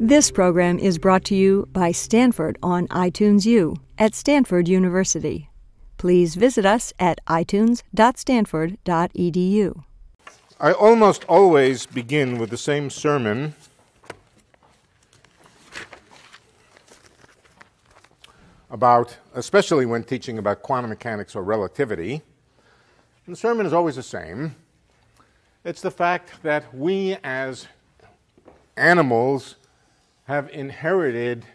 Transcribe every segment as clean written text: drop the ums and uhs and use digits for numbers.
This program is brought to you by Stanford on iTunes U at Stanford University. Please visit us at itunes.stanford.edu. I almost always begin with the same sermon about, especially when teaching about quantum mechanics or relativity. And the sermon is always the same. It's the fact that we as animals have inherited,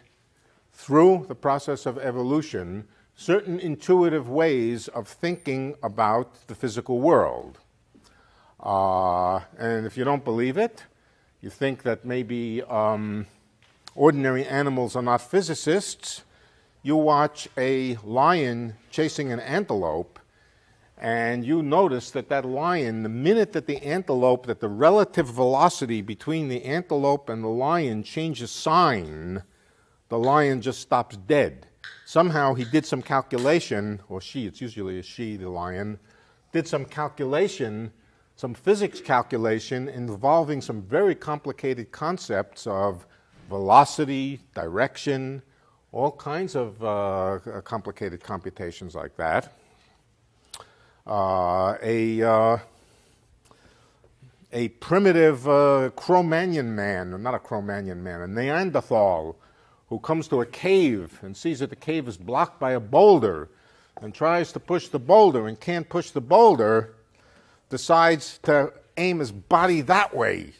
through the process of evolution, certain intuitive ways of thinking about the physical world. And if you don't believe it, you think that maybe ordinary animals are not physicists, you watch a lion chasing an antelope, and you notice that that lion, the minute that the relative velocity between the antelope and the lion changes sign, the lion just stops dead. Somehow he did some calculation, or she, it's usually a she, the lion, did some calculation, some physics calculation involving some very complicated concepts of velocity, direction, all kinds of complicated computations like that. A primitive Cro-Magnon man, not a Cro-Magnon man, a Neanderthal, who comes to a cave and sees that the cave is blocked by a boulder and tries to push the boulder and can't push the boulder, decides to aim his body that way.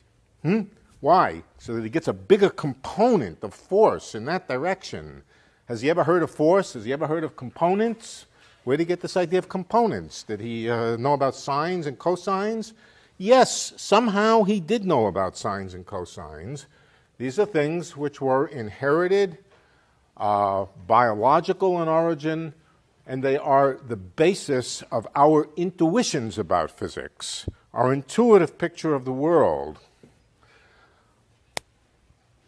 Why? So that he gets a bigger component of force in that direction. Has he ever heard of force? Has he ever heard of components? Where did he get this idea of components? Did he know about sines and cosines? Yes, somehow he did know about sines and cosines. These are things which were inherited, biological in origin, and they are the basis of our intuitions about physics, our intuitive picture of the world.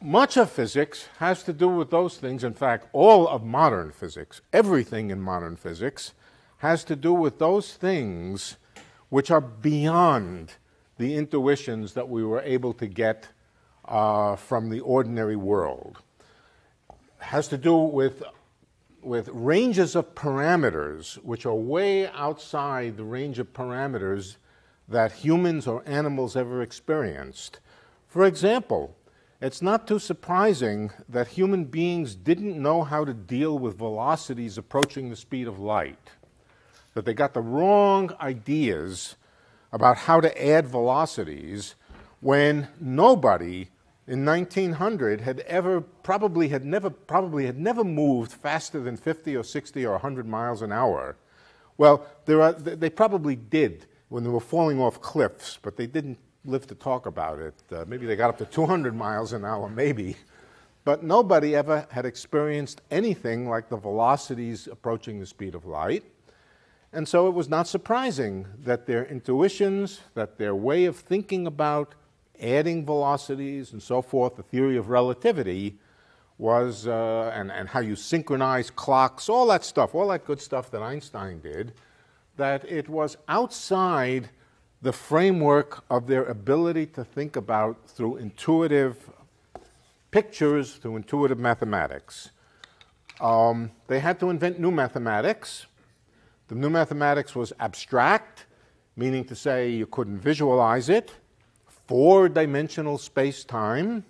Much of physics has to do with those things. In fact, all of modern physics, everything in modern physics, has to do with those things which are beyond the intuitions that we were able to get from the ordinary world. It has to do with ranges of parameters which are way outside the range of parameters that humans or animals ever experienced. For example, it's not too surprising that human beings didn't know how to deal with velocities approaching the speed of light, that they got the wrong ideas about how to add velocities when nobody in 1900 had never moved faster than 50 or 60 or 100 miles an hour. Well, they probably did when they were falling off cliffs, but they didn't live to talk about it. Maybe they got up to 200 miles an hour, maybe. But nobody ever had experienced anything like the velocities approaching the speed of light. And so it was not surprising that their intuitions, that their way of thinking about adding velocities and so forth, the theory of relativity, was, and how you synchronize clocks, all that stuff, all that good stuff that Einstein did, that it was outside the framework of their ability to think about through intuitive pictures, through intuitive mathematics. They had to invent new mathematics. The new mathematics was abstract, meaning to say you couldn't visualize it. Four-dimensional space-time.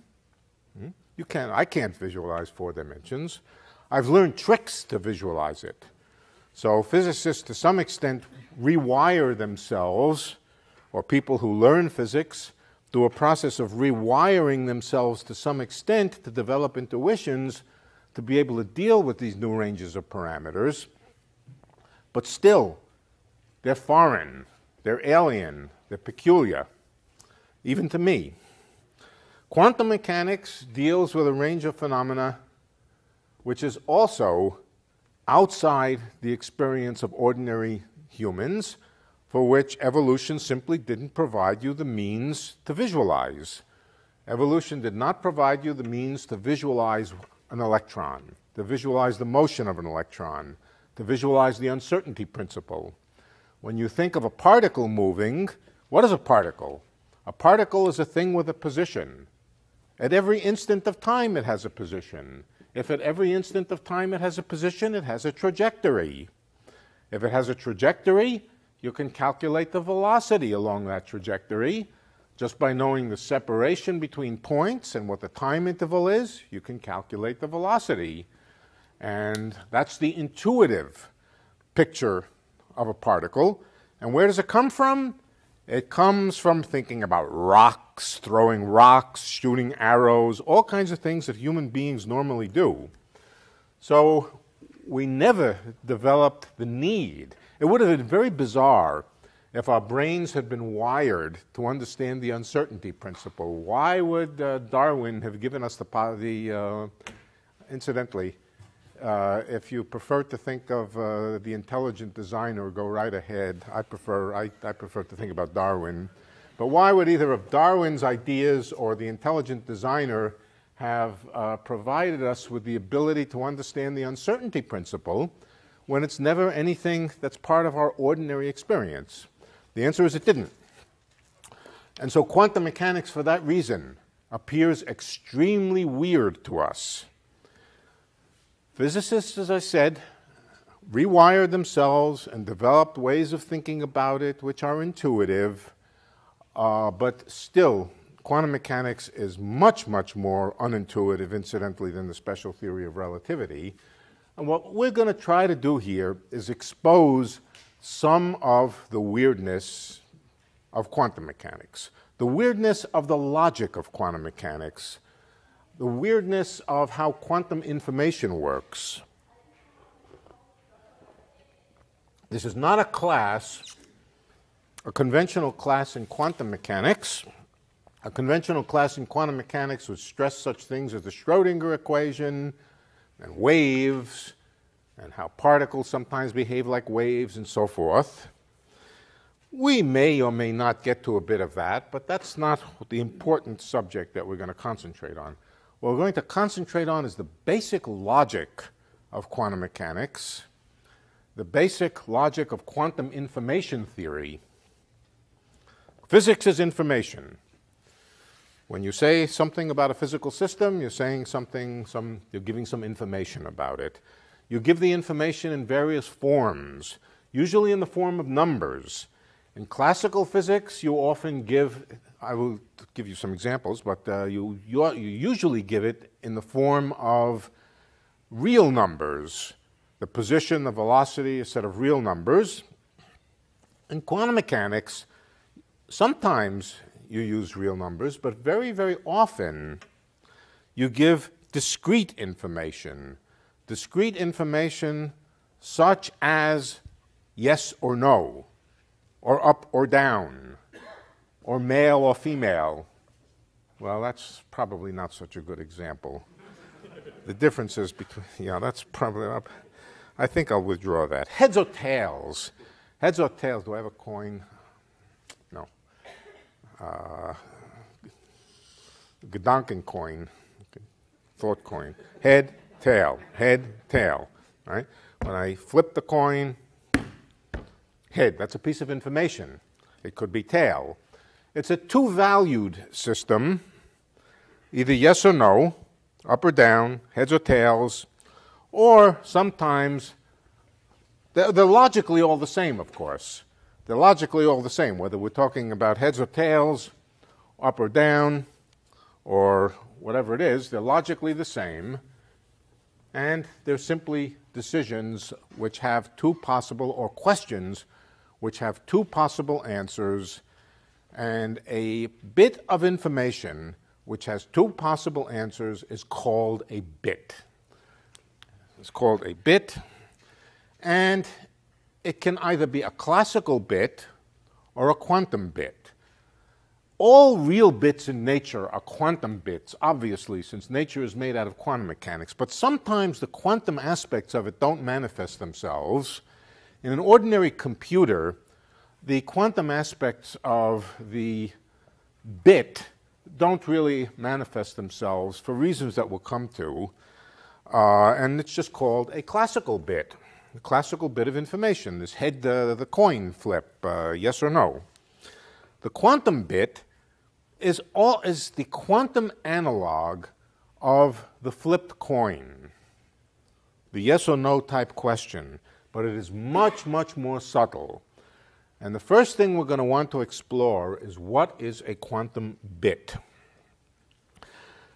I can't visualize 4 dimensions. I've learned tricks to visualize it. So physicists, to some extent, rewire themselves, or people who learn physics through a process of rewiring themselves to some extent to develop intuitions to be able to deal with these new ranges of parameters. But still, they're foreign, they're alien, they're peculiar, even to me. Quantum mechanics deals with a range of phenomena which is also outside the experience of ordinary humans, for which evolution simply didn't provide you the means to visualize. Evolution did not provide you the means to visualize an electron, to visualize the motion of an electron, to visualize the uncertainty principle. When you think of a particle moving, what is a particle? A particle is a thing with a position. At every instant of time it has a position. If at every instant of time it has a position, it has a trajectory. If it has a trajectory, you can calculate the velocity along that trajectory. Just by knowing the separation between points and what the time interval is, you can calculate the velocity. And that's the intuitive picture of a particle. And where does it come from? It comes from thinking about rocks, throwing rocks, shooting arrows, all kinds of things that human beings normally do. So we never developed the need. It would have been very bizarre if our brains had been wired to understand the uncertainty principle. Why would Darwin have given us incidentally, if you prefer to think of the intelligent designer, go right ahead. I prefer to think about Darwin. But why would either of Darwin's ideas or the intelligent designer have provided us with the ability to understand the uncertainty principle when it's never anything that's part of our ordinary experience? The answer is it didn't. And so quantum mechanics, for that reason, appears extremely weird to us. Physicists, as I said, rewired themselves and developed ways of thinking about it which are intuitive, but still, quantum mechanics is much, much more unintuitive, incidentally, than the special theory of relativity. And what we're going to try to do here is expose some of the weirdness of quantum mechanics, the weirdness of the logic of quantum mechanics, the weirdness of how quantum information works. This is not a class, a conventional class in quantum mechanics. A conventional class in quantum mechanics would stress such things as the Schrödinger equation and waves, and how particles sometimes behave like waves and so forth. We may or may not get to a bit of that, but that's not the important subject that we're going to concentrate on. What we're going to concentrate on is the basic logic of quantum mechanics, the basic logic of quantum information theory. Physics is information. When you say something about a physical system, you're saying something, you're giving some information about it. You give the information in various forms, usually in the form of numbers. In classical physics, you often give, I will give you some examples, but you usually give it in the form of real numbers. The position, the velocity, a set of real numbers. In quantum mechanics, sometimes you use real numbers, but very, very often you give discrete information. Discrete information such as yes or no, or up or down, or male or female. Well, that's probably not such a good example. The differences between, that's probably, I think I'll withdraw that. Heads or tails? Heads or tails? Do I have a coin? No. Gedanken coin, thought coin. Head, tail, right? When I flip the coin, head, that's a piece of information. It could be tail. It's a two-valued system, either yes or no, up or down, heads or tails, or sometimes, they're logically all the same, of course. They're logically all the same, whether we're talking about heads or tails, up or down, or whatever it is, they're logically the same. And they're simply decisions which have two possible, or questions which have two possible answers, and a bit of information which has two possible answers is called a bit. It's called a bit, and it can either be a classical bit or a quantum bit. All real bits in nature are quantum bits, obviously, since nature is made out of quantum mechanics. But sometimes the quantum aspects of it don't manifest themselves. In an ordinary computer, the quantum aspects of the bit don't really manifest themselves for reasons that we'll come to. And it's just called a classical bit of information, this head, the coin flip, yes or no. The quantum bit is the quantum analog of the flipped coin, the yes or no type question, but it is much, much more subtle. And the first thing we're going to want to explore is what is a quantum bit.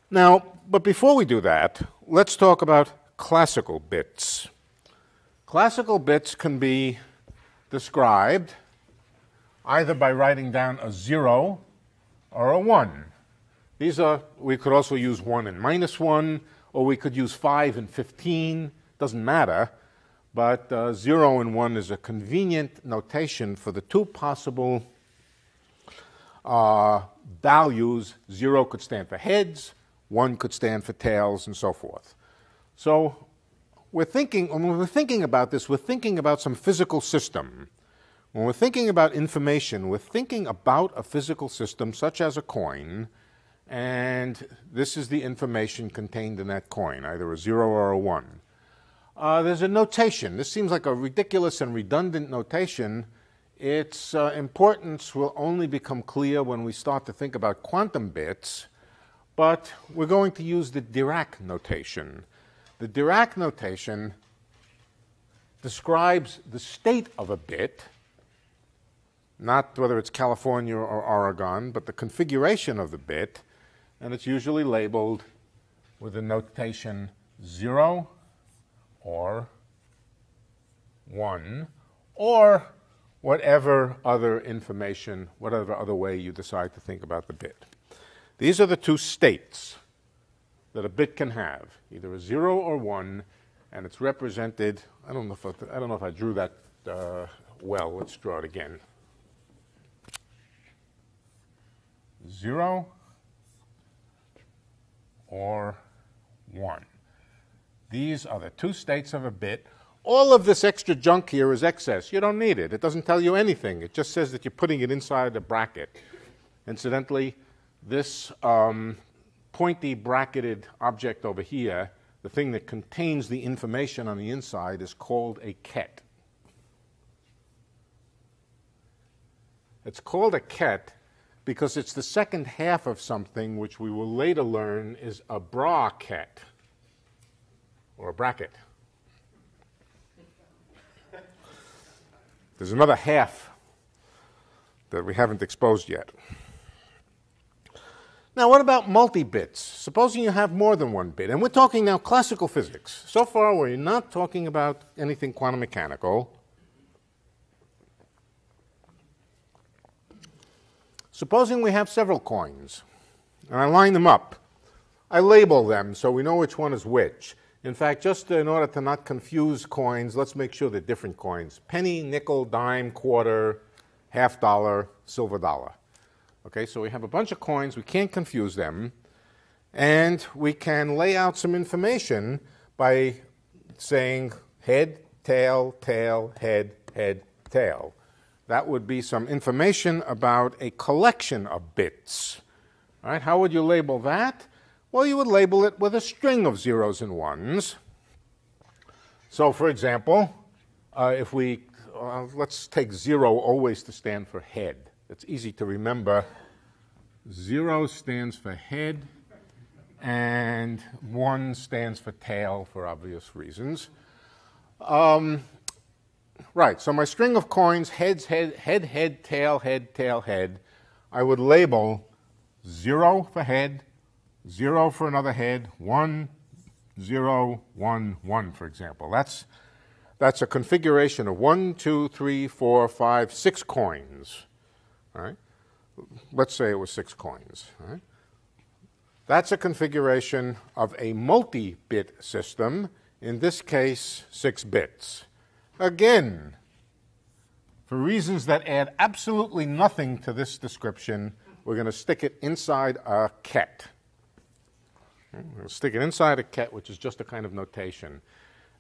Now, but before we do that, let's talk about classical bits. Classical bits can be described either by writing down a 0 or a 1. These are, we could also use 1 and -1, or we could use 5 and 15, doesn't matter, but 0 and 1 is a convenient notation for the two possible values. 0 could stand for heads, 1 could stand for tails, and so forth. So when we're thinking about this, we're thinking about some physical system. When we're thinking about information, we're thinking about a physical system such as a coin, and this is the information contained in that coin, either a 0 or a 1. There's a notation. This seems like a ridiculous and redundant notation. Its importance will only become clear when we start to think about quantum bits, but we're going to use the Dirac notation. The Dirac notation describes the state of a bit, not whether it's California or Oregon, but the configuration of the bit, and it's usually labeled with the notation 0 or 1, or whatever other information, whatever other way you decide to think about the bit. These are the two states that a bit can have, either a 0 or 1, and it's represented, I don't know if I drew that well. Let's draw it again. 0 or 1. These are the two states of a bit. All of this extra junk here is excess. You don't need it. It doesn't tell you anything. It just says that you're putting it inside a bracket. Incidentally, this pointy bracketed object over here, the thing that contains the information on the inside, is called a ket. It's called a ket because it's the second half of something which we will later learn is a bracket, or a bracket. There's another half that we haven't exposed yet. Now, what about multi-bits? Supposing you have more than one bit, and we're talking now classical physics. So far, we're not talking about anything quantum mechanical. Supposing we have several coins, and I line them up. I label them so we know which one is which. In fact, just in order to not confuse coins, let's make sure they're different coins. Penny, nickel, dime, quarter, half dollar, silver dollar. Okay, so we have a bunch of coins. We can't confuse them. And we can lay out some information by saying head, tail, tail, head, head, tail. That would be some information about a collection of bits. All right, how would you label that? Well, you would label it with a string of zeros and ones. So, for example, if we, let's take 0 always to stand for head. It's easy to remember. 0 stands for head, and 1 stands for tail for obvious reasons. Right, so my string of coins, heads, head, head, head, tail, head, I would label 0 for head, 0 for another head, 1, 0, 1, 1, for example. That's a configuration of 1, 2, 3, 4, 5, 6 coins. All right? Let's say it was 6 coins. All right? That's a configuration of a multi-bit system, in this case 6 bits. Again, for reasons that add absolutely nothing to this description, we're going to stick it inside a ket. We're going to stick it inside a ket, which is just a kind of notation.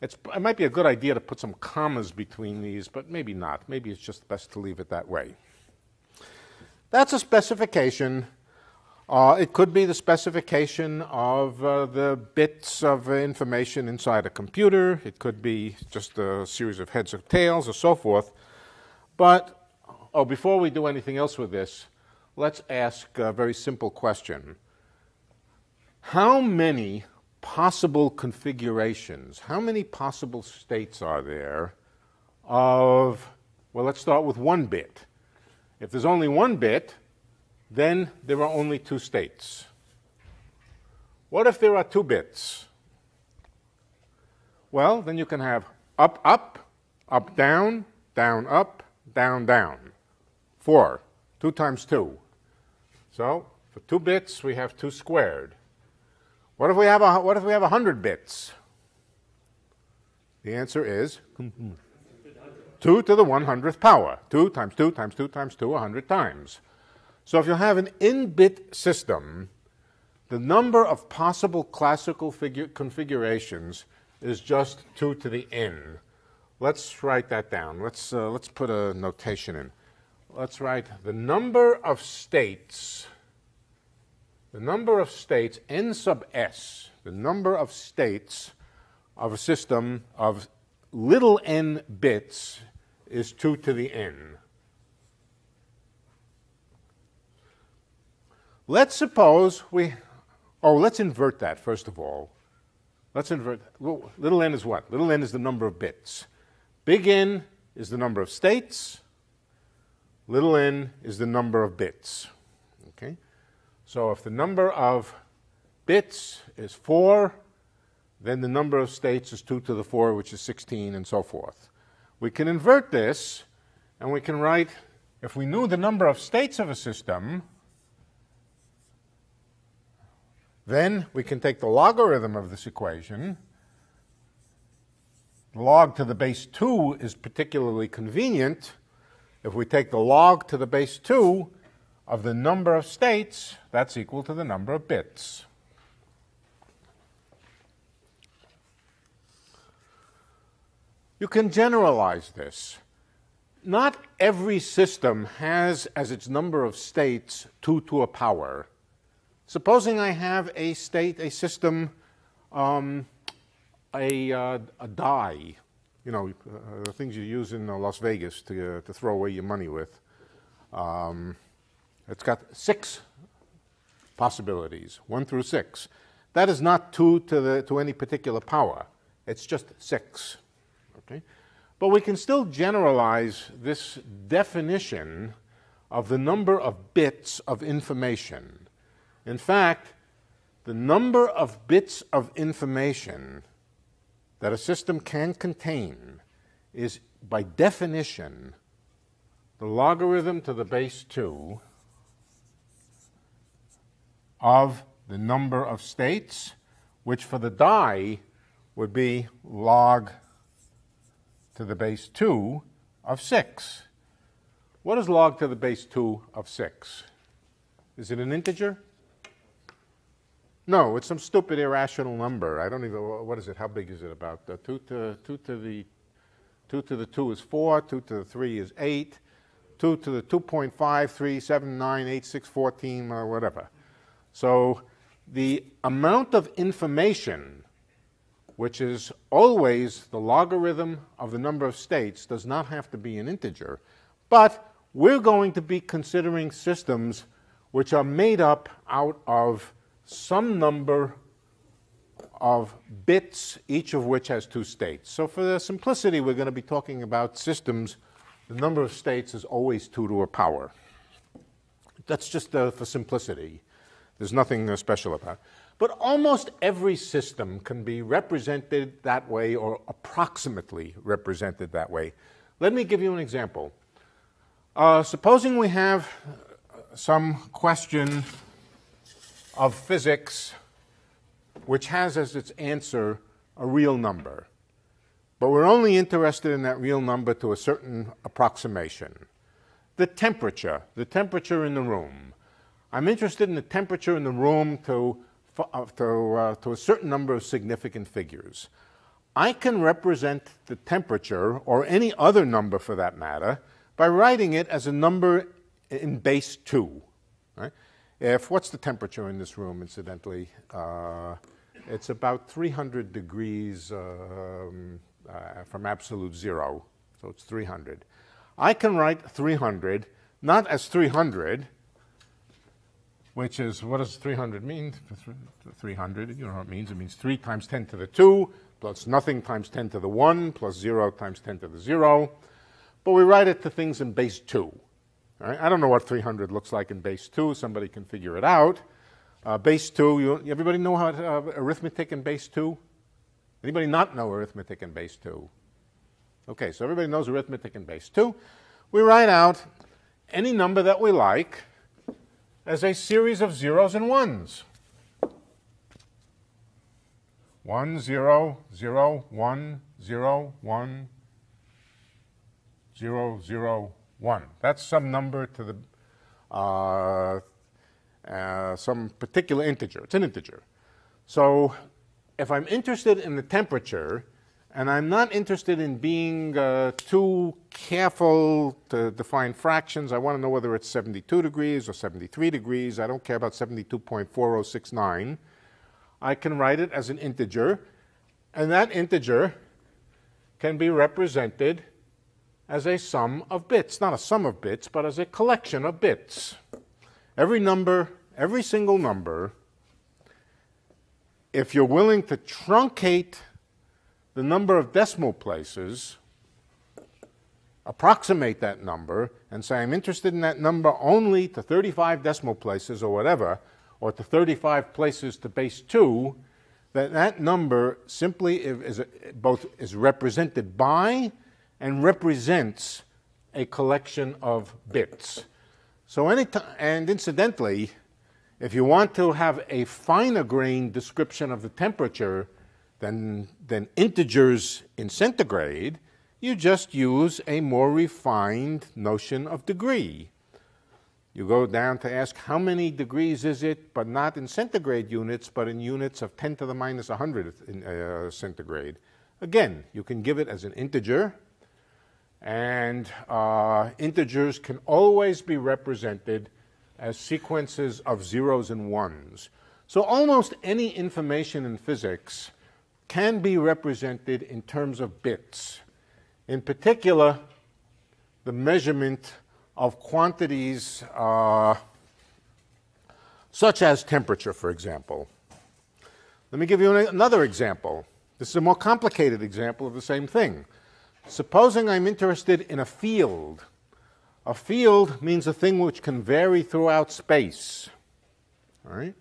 It might be a good idea to put some commas between these, but maybe not. Maybe it's just best to leave it that way. That's a specification. It could be the specification of the bits of information inside a computer. It could be just a series of heads or tails or so forth. But before we do anything else with this, let's ask a very simple question. How many possible configurations, how many possible states are there of, well, let's start with 1 bit. If there's only 1 bit, then there are only 2 states. What if there are 2 bits? Well, then you can have up, up, up, down, down, up, down, down. 4. 2 times 2. So for 2 bits, we have 2 squared. What if we have 100 bits? The answer is 2 to the 100th power. 2 times 2 times 2 times 2, 100 times. So if you have an n-bit system, the number of possible classical configurations is just 2 to the n. Let's write that down. Let's put a notation in. Let's write the number of states, n sub s, the number of states of a system of little n bits is 2 to the n. Let's suppose let's invert that first of all. Let's invert, little n is what? Little n is the number of bits. Big N is the number of states. Little n is the number of bits. Okay? So if the number of bits is 4, then the number of states is 2 to the 4, which is 16, and so forth. We can invert this, and we can write, if we knew the number of states of a system, then we can take the logarithm of this equation. Log to the base 2 is particularly convenient. If we take the log to the base 2 of the number of states, that's equal to the number of bits. You can generalize this. Not every system has as its number of states 2 to a power. Supposing I have a system, a die, you know, the things you use in Las Vegas to throw away your money with. It's got 6 possibilities, 1 through 6. That is not 2 to any particular power. It's just 6. Okay? But we can still generalize this definition of the number of bits of information. In fact, the number of bits of information that a system can contain is, by definition, the logarithm to the base 2 of the number of states, which for the die would be log to the base 2 of 6. What is log to the base 2 of 6? Is it an integer? No, it's some stupid irrational number. I don't even, what is it? How big is it? About 2 to the 2 is 4, 2 to the 3 is 8, 2 to the 2.5, 3, 7, 9, 8, 6, 14, or whatever. So the amount of information, which is always the logarithm of the number of states, does not have to be an integer. But we're going to be considering systems which are made up out of some number of bits, each of which has 2 states. So for the simplicity, we're going to be talking about systems. The number of states is always 2 to a power. That's just for simplicity. There's nothing special about it. But almost every system can be represented that way or approximately represented that way. Let me give you an example. Supposing we have some question of physics which has as its answer a real number. But we're only interested in that real number to a certain approximation. The temperature in the room. I'm interested in the temperature in the room to a certain number of significant figures. I can represent the temperature, or any other number for that matter, by writing it as a number in base 2. Right? What's the temperature in this room, incidentally? It's about 300 degrees from absolute 0, so it's 300. I can write 300 not as 300, which is, what does 300 mean? 300, you know what it means. It means 3 times 10 to the 2, plus nothing times 10 to the 1, plus 0 times 10 to the 0. But we write it to things in base 2. All right? I don't know what 300 looks like in base 2. Somebody can figure it out. Base 2, everybody know how arithmetic in base 2? Anybody not know arithmetic in base 2? Okay, so everybody knows arithmetic in base 2. We write out any number that we like as a series of zeros and ones. 1, 0, 0, 1, 0, 1, 0, 0, 1. That's some number to the some particular integer. It's an integer. So if I'm interested in the temperature, and I'm not interested in being too careful to define fractions, I want to know whether it's 72 degrees or 73 degrees. I don't care about 72.4069. I can write it as an integer, and that integer can be represented as a sum of bits. Not a sum of bits, but as a collection of bits. Every number, every single number, if you're willing to truncate the number of decimal places, approximate that number, and say I'm interested in that number only to 35 decimal places or whatever, or to 35 places to base 2, that number simply is represented by and represents a collection of bits. So and incidentally, if you want to have a finer grained description of the temperature than integers in centigrade, you just use a more refined notion of degree. You go down to ask how many degrees is it, but not in centigrade units, but in units of 10 to the minus 100 in centigrade. Again, you can give it as an integer, and integers can always be represented as sequences of zeros and ones. So almost any information in physics can be represented in terms of bits. In particular, the measurement of quantities such as temperature, for example. Let me give you another example. This is a more complicated example of the same thing. Supposing I'm interested in a field. A field means a thing which can vary throughout space. All right?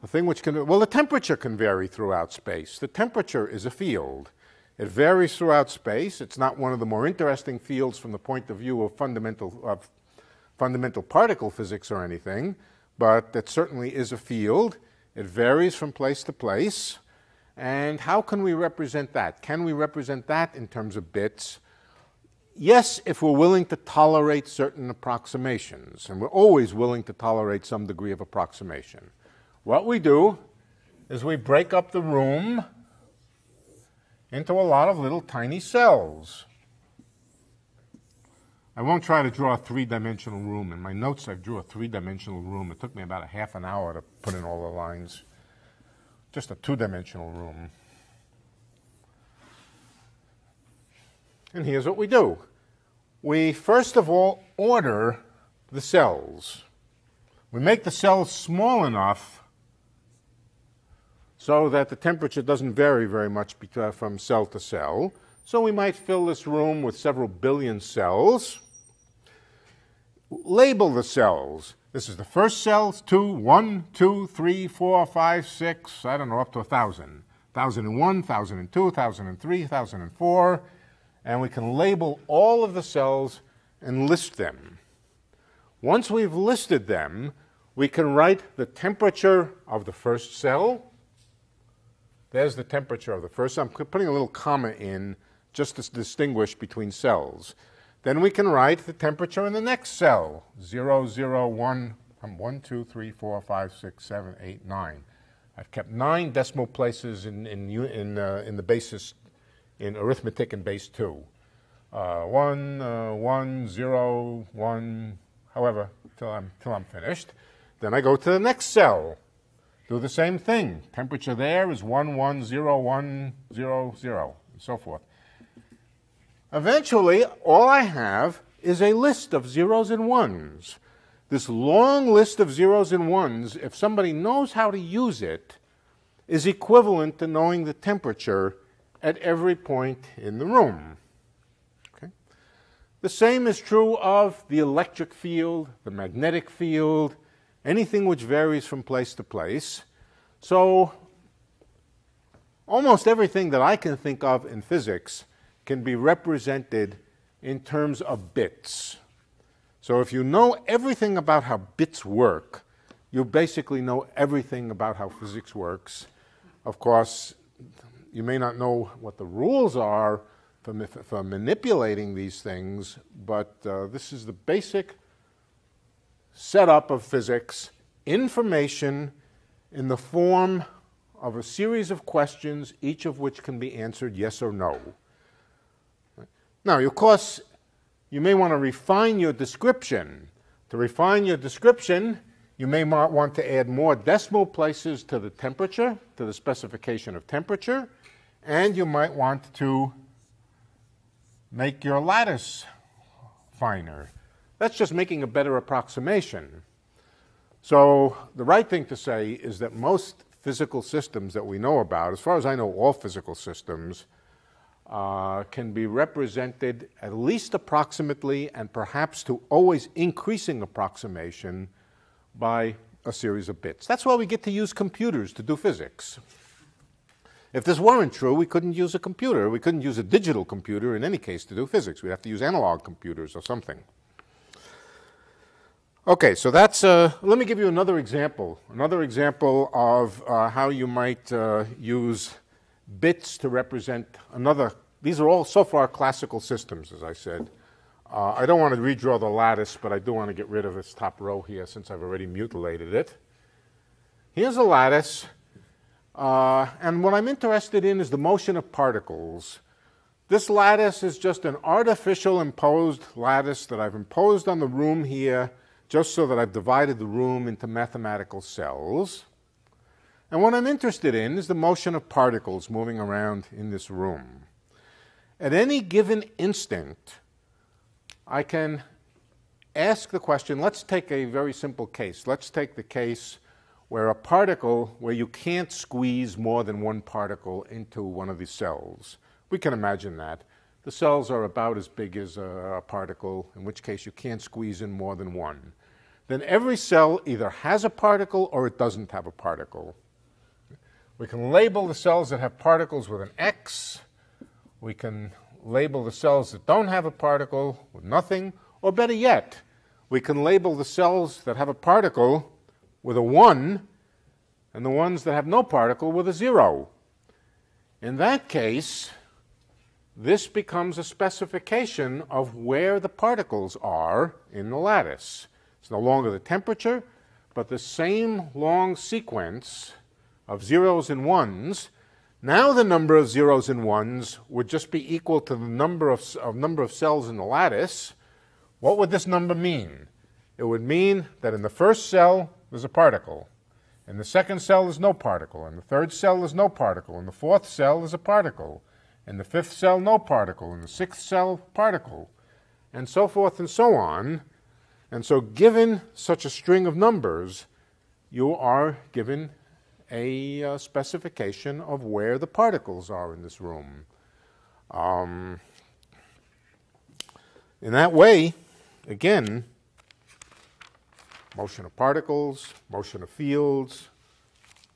A thing which can, well, the temperature can vary throughout space. The temperature is a field. It varies throughout space. It's not one of the more interesting fields from the point of view of fundamental particle physics or anything, but it certainly is a field. It varies from place to place. And how can we represent that? Can we represent that in terms of bits? Yes, if we're willing to tolerate certain approximations, and we're always willing to tolerate some degree of approximation. What we do is we break up the room into a lot of little tiny cells. I won't try to draw a three-dimensional room. In my notes, I drew a three-dimensional room. It took me about a half an hour to put in all the lines. Just a two-dimensional room. And here's what we do. We, first of all, order the cells. We make the cells small enough so that the temperature doesn't vary very much from cell to cell. So we might fill this room with several billion cells. Label the cells. This is the first cells, 1, 2, 3, 4, 5, 6, I don't know, up to 1,000. 1,001, 1,002, 1,003, 1,004. And we can label all of the cells and list them. Once we've listed them, we can write the temperature of the first cell. There's the temperature of the first cell. I'm putting a little comma in just to distinguish between cells. Then we can write the temperature in the next cell, 0, 0, 1, 1, 2, 3, 4, 5, 6, 7, 8, 9. I've kept 9 decimal places in the basis, in arithmetic in base 2. 1, 1, 0, 1, however, till I'm finished. Then I go to the next cell. Do the same thing. Temperature there is 1, 1, 0, 1, 0, 0, and so forth. Eventually, all I have is a list of zeros and ones. This long list of zeros and ones, if somebody knows how to use it, is equivalent to knowing the temperature at every point in the room. Okay? The same is true of the electric field, the magnetic field, anything which varies from place to place. So almost everything that I can think of in physics can be represented in terms of bits. So if you know everything about how bits work, you basically know everything about how physics works. Of course, you may not know what the rules are for manipulating these things, but this is the basic setup of physics: information in the form of a series of questions, each of which can be answered yes or no. Now, of course, you may want to refine your description. To refine your description, you may want to add more decimal places to the temperature, to the specification of temperature, and you might want to make your lattice finer. That's just making a better approximation. So the right thing to say is that most physical systems that we know about, as far as I know, all physical systems, can be represented at least approximately, and perhaps to always increasing approximation, by a series of bits. That's why we get to use computers to do physics. If this weren't true, we couldn't use a computer. We couldn't use a digital computer in any case to do physics. We'd have to use analog computers or something. Okay, so that's, let me give you another example of how you might use bits to represent another. These are all so far classical systems, as I said. I don't want to redraw the lattice, but I do want to get rid of this top row here since I've already mutilated it. Here's a lattice, and what I'm interested in is the motion of particles. This lattice is just an artificial imposed lattice that I've imposed on the room here, just so that I've divided the room into mathematical cells. And what I'm interested in is the motion of particles moving around in this room. At any given instant, I can ask the question. Let's take a very simple case. Let's take the case where you can't squeeze more than one particle into one of these cells. We can imagine that. The cells are about as big as a particle, in which case you can't squeeze in more than one. Then every cell either has a particle or it doesn't have a particle. We can label the cells that have particles with an X. We can label the cells that don't have a particle with nothing. Or better yet, we can label the cells that have a particle with a 1 and the ones that have no particle with a 0. In that case, this becomes a specification of where the particles are in the lattice. It's no longer the temperature, but the same long sequence of zeros and ones. Now the number of zeros and ones would just be equal to the number of cells in the lattice. What would this number mean? It would mean that in the first cell there's a particle. In the second cell there's no particle. In the third cell there's no particle. In the fourth cell there's a particle. In the fifth cell, no particle. In the sixth cell, particle. And so forth and so on. And so given such a string of numbers, you are given a specification of where the particles are in this room. In that way, again, motion of particles, motion of fields,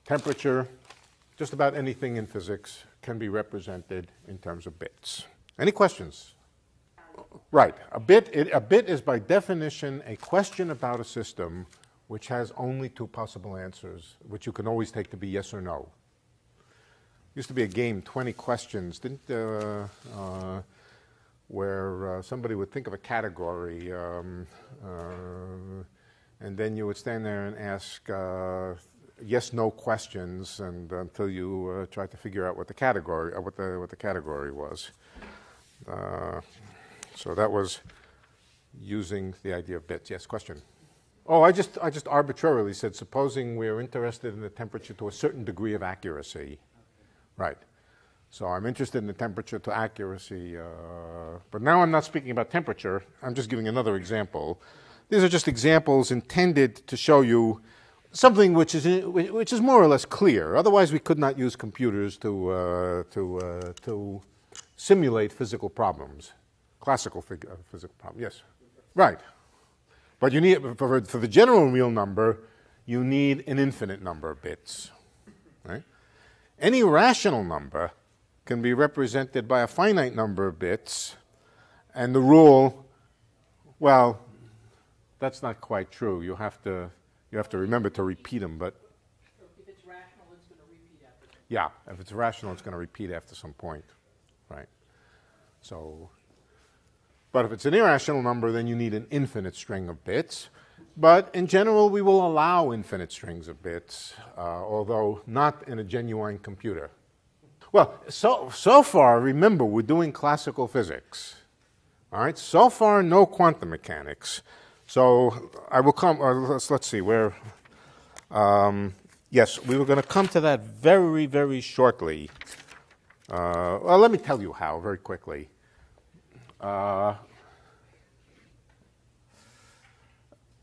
temperature, just about anything in physics can be represented in terms of bits. Any questions? Right. A bit is by definition a question about a system which has only two possible answers, which you can always take to be yes or no. Used to be a game, 20 questions, where somebody would think of a category, and then you would stand there and ask yes/no questions, and until you tried to figure out what the category was. So that was using the idea of bits. Yes, question. Oh, I just arbitrarily said, supposing we're interested in the temperature to a certain degree of accuracy. Right. So I'm interested in the temperature to accuracy, but now I'm not speaking about temperature. I'm just giving another example. these are just examples intended to show you something which is more or less clear. Otherwise, we could not use computers to simulate physical problems, classical physical problems. Yes, right. But you need, for the general real number, you need an infinite number of bits. Right? Any rational number can be represented by a finite number of bits, and the rule, well, that's not quite true. You have to remember to repeat them, but if it's rational, it's going to repeat after some point. yeah, if it's rational, it's going to repeat after some point, right? So, but if it's an irrational number, then you need an infinite string of bits. But in general, we will allow infinite strings of bits, although not in a genuine computer. Well, so far, remember, we're doing classical physics. All right, so far, no quantum mechanics. So I will come, let's see, where, yes, we were going to come to that very, very shortly. Well, let me tell you how, very quickly. An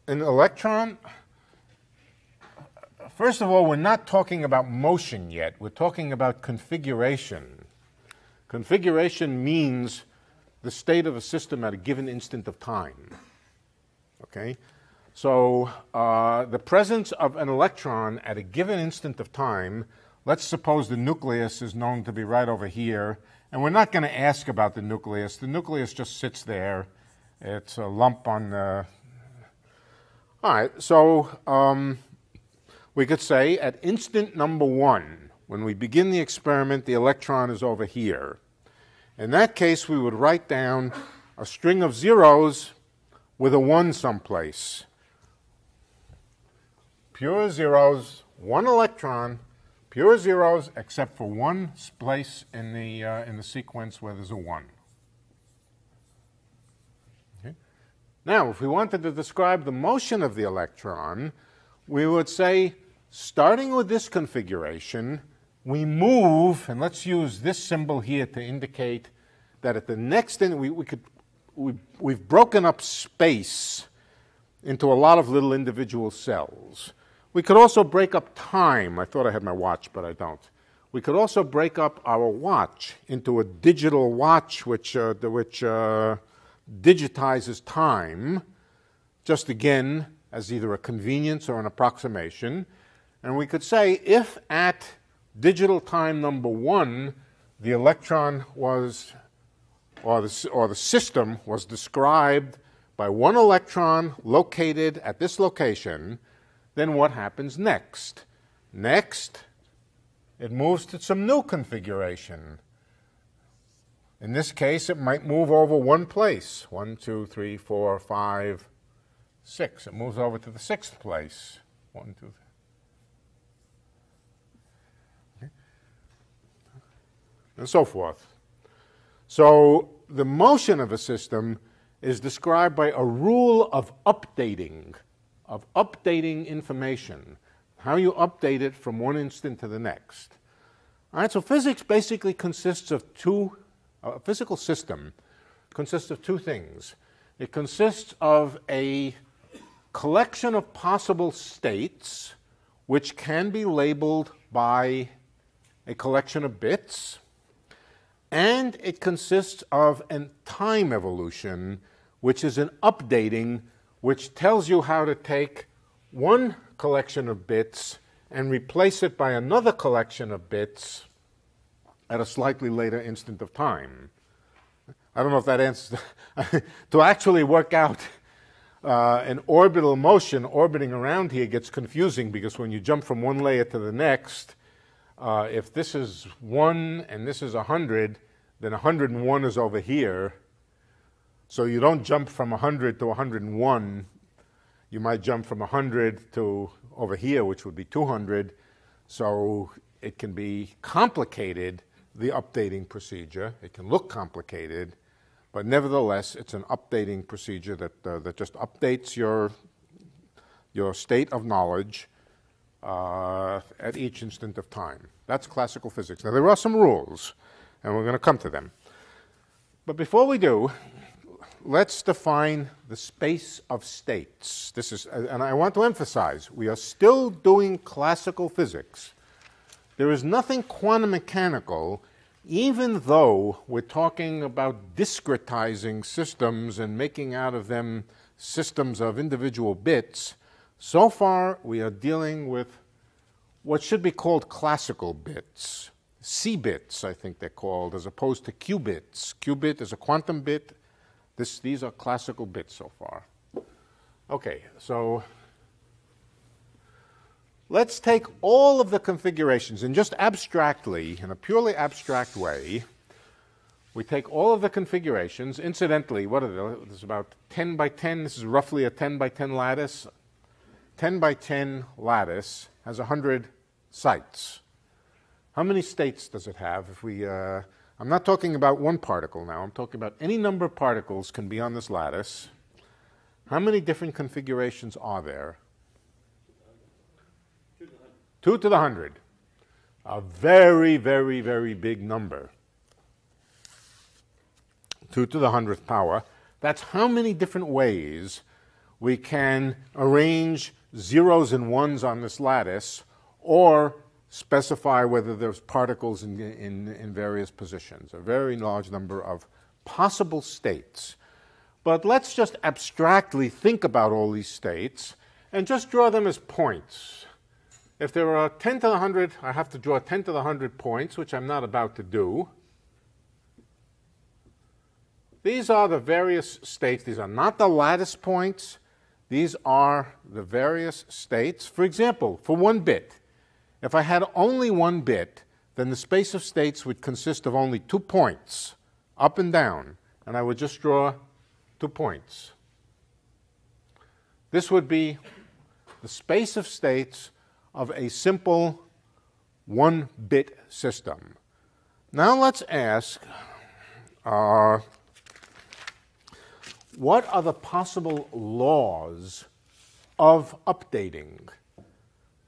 electron, first of all, we're not talking about motion yet. We're talking about configuration. Configuration means the state of a system at a given instant of time. Okay? So the presence of an electron at a given instant of time, let's suppose the nucleus is known to be right over here, and we're not going to ask about the nucleus. The nucleus just sits there. It's a lump on the... All right, so we could say at instant number 1, when we begin the experiment, the electron is over here. In that case, we would write down a string of zeros with a 1 someplace. Pure zeros, 1 electron, pure zeros, except for one place in the sequence where there's a 1. Okay. Now, if we wanted to describe the motion of the electron, we would say, starting with this configuration, we move, and let's use this symbol here to indicate that at the next we've broken up space into a lot of little individual cells. We could also break up time. I thought I had my watch, but I don't. We could also break up our watch into a digital watch which digitizes time, just again as either a convenience or an approximation. And we could say if at digital time number 1 the electron was, or the system was described by 1 electron located at this location, then what happens next? Next, it moves to some new configuration. In this case, it might move over one place. 1, 2, 3, 4, 5, 6. It moves over to the 6th place. 1, 2, 3. Okay. And so forth. So the motion of a system is described by a rule of updating information, how you update it from one instant to the next. All right, so physics basically consists of a physical system consists of 2 things. It consists of a collection of possible states which can be labeled by a collection of bits, and it consists of a time evolution, which is an updating which tells you how to take one collection of bits and replace it by another collection of bits at a slightly later instant of time. I don't know if that answers to actually work out an orbital motion orbiting around here gets confusing, because when you jump from one layer to the next, if this is 1 and this is 100, then 101 is over here. So you don't jump from 100 to 101. You might jump from 100 to over here, which would be 200. So it can be complicated, the updating procedure. It can look complicated, but nevertheless, it's an updating procedure that just updates your state of knowledge at each instant of time. That's classical physics. Now, there are some rules, and we're going to come to them. But before we do, let's define the space of states. This is, and I want to emphasize, we are still doing classical physics. There is nothing quantum mechanical, even though we're talking about discretizing systems and making out of them systems of individual bits. So far, we are dealing with what should be called classical bits. C-bits, I think they're called, as opposed to qubits. Qubit is a quantum bit. These are classical bits so far. Okay, so let's take all of the configurations and just abstractly, in a purely abstract way, we take all of the configurations. Incidentally, what are they? There's about 10 by 10. This is roughly a 10 by 10 lattice. 10 by 10 lattice has 100 sites. How many states does it have? If we, I'm not talking about one particle now. I'm talking about any number of particles can be on this lattice. How many different configurations are there? 2 to the 100. A very, very, very big number. 2 to the 100th power. That's how many different ways we can arrange zeros and ones on this lattice, or specify whether there's particles in various positions. A very large number of possible states. But let's just abstractly think about all these states and just draw them as points. If there are 10 to the 100, I have to draw 10 to the 100 points, which I'm not about to do. These are the various states. These are not the lattice points. These are the various states. For example, for one bit, if I had only one bit, then the space of states would consist of only 2 points, up and down, and I would just draw 2 points. This would be the space of states of a simple 1-bit system. Now let's ask, what are the possible laws of updating?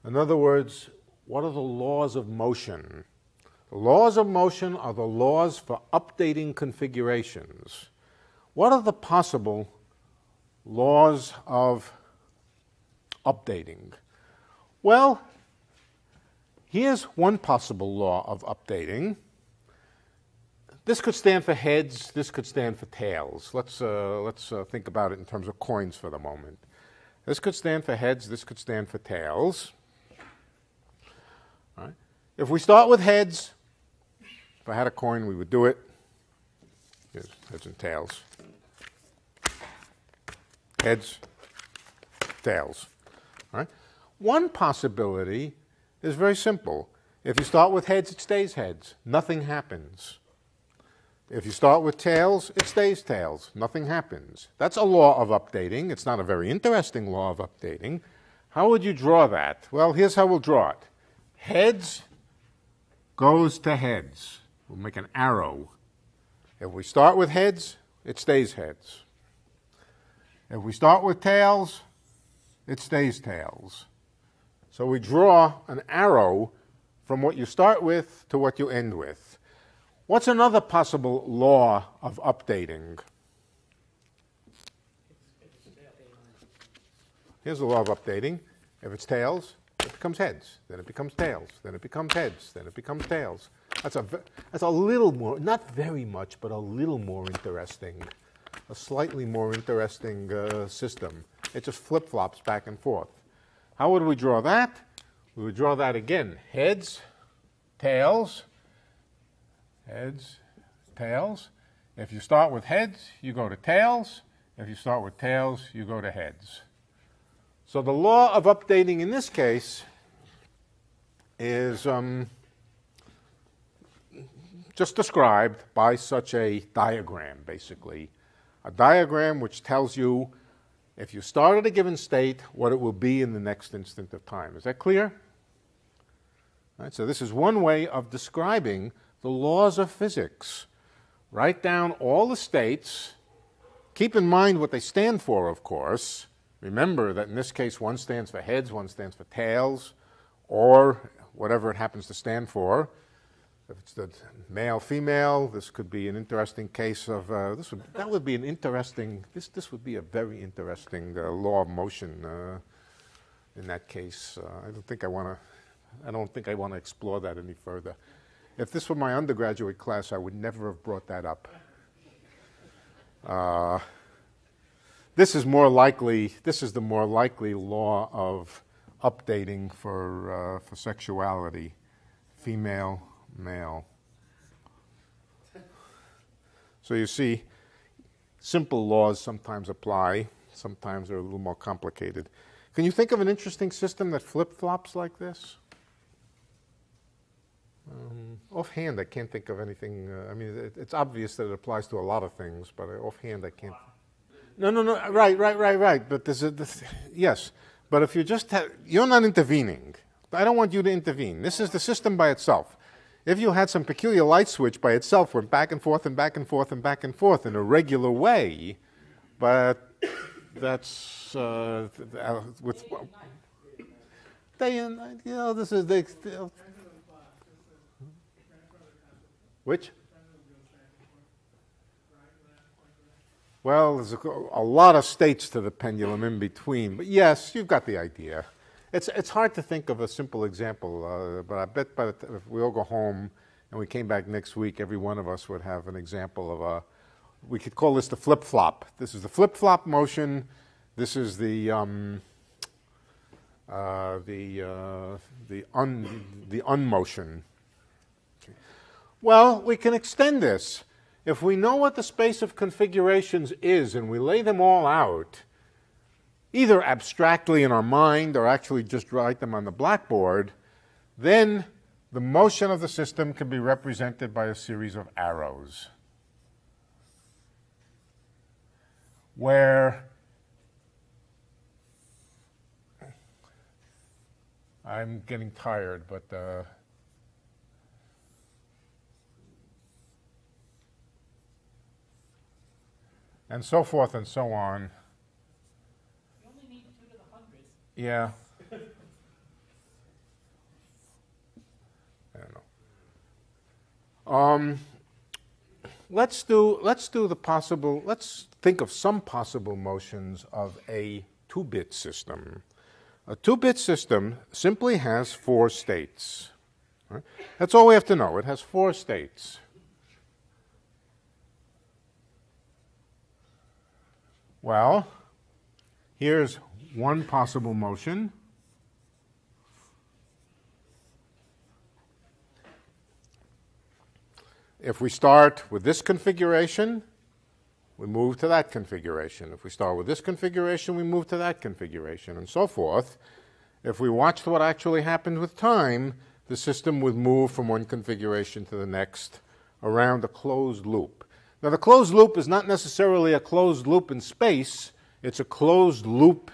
In other words, what are the laws of motion? The laws of motion are the laws for updating configurations. What are the possible laws of updating? Well, here's one possible law of updating. This could stand for heads, this could stand for tails. Let's think about it in terms of coins for the moment. This could stand for heads, this could stand for tails. All right. If we start with heads, if I had a coin, we would do it. Here's heads and tails. Heads, tails. All right. One possibility is very simple. If you start with heads, it stays heads. Nothing happens. If you start with tails, it stays tails. Nothing happens. That's a law of updating. It's not a very interesting law of updating. How would you draw that? Well, here's how we'll draw it. Heads goes to heads. We'll make an arrow. If we start with heads, it stays heads. If we start with tails, it stays tails. So we draw an arrow from what you start with to what you end with. What's another possible law of updating? Here's the law of updating. If it's tails, it becomes heads. Then it becomes tails. Then it becomes heads. Then it becomes tails. That's a little more, not very much, but a little more interesting, a slightly more interesting system. It just flip-flops back and forth. How would we draw that? We would draw that again. Heads, tails, heads, tails. If you start with heads, you go to tails. If you start with tails, you go to heads. So the law of updating in this case is just described by such a diagram, basically. A diagram which tells you, if you start at a given state, what it will be in the next instant of time. Is that clear? All right, so this is one way of describing the laws of physics. Write down all the states. Keep in mind what they stand for, of course. Remember that in this case, one stands for heads, one stands for tails, or whatever it happens to stand for. If it's the male, female, this could be an interesting case of, this would be a very interesting law of motion in that case. I don't think I want to explore that any further. If this were my undergraduate class, I would never have brought that up. This is the more likely law of updating for sexuality, female, male. So you see, simple laws sometimes apply, sometimes they're a little more complicated. Can you think of an interesting system that flip-flops like this? Offhand, I can't think of anything. I mean, it's obvious that it applies to a lot of things, but offhand, I can't. No. Right. But yes. But if you're not intervening. I don't want you to intervene. This is the system by itself. If you had some peculiar light switch by itself, went back and forth and back and forth and back and forth in a regular way, but that's with day and night. You know, this is the. Which? Well, there's a lot of states to the pendulum in between, but yes, you've got the idea. It's hard to think of a simple example, but I bet if we all go home and we came back next week, every one of us would have an example of we could call this the flip-flop. This is the flip-flop motion. This is the unmotion. Okay. Well, we can extend this. If we know what the space of configurations is and we lay them all out, either abstractly in our mind or actually just write them on the blackboard, then the motion of the system can be represented by a series of arrows, where I'm getting tired, but and so forth and so on. You only need 2 to the 100. Yeah. I don't know. Let's think of some possible motions of a 2-bit system. A 2-bit system simply has 4 states. Right? That's all we have to know. It has 4 states. Well, here's one possible motion. If we start with this configuration, we move to that configuration. If we start with this configuration, we move to that configuration, and so forth. If we watched what actually happened with time, the system would move from one configuration to the next around a closed loop. Now, the closed loop is not necessarily a closed loop in space. It's a closed loop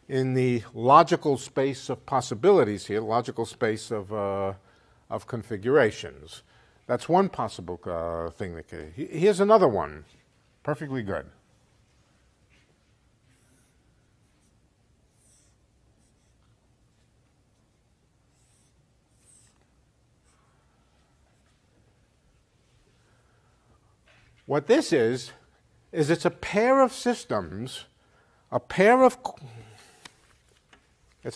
in the logical space of possibilities here, logical space of configurations. That's one possible thing that could. Here's another one. Perfectly good. What this is it's a pair of systems, it's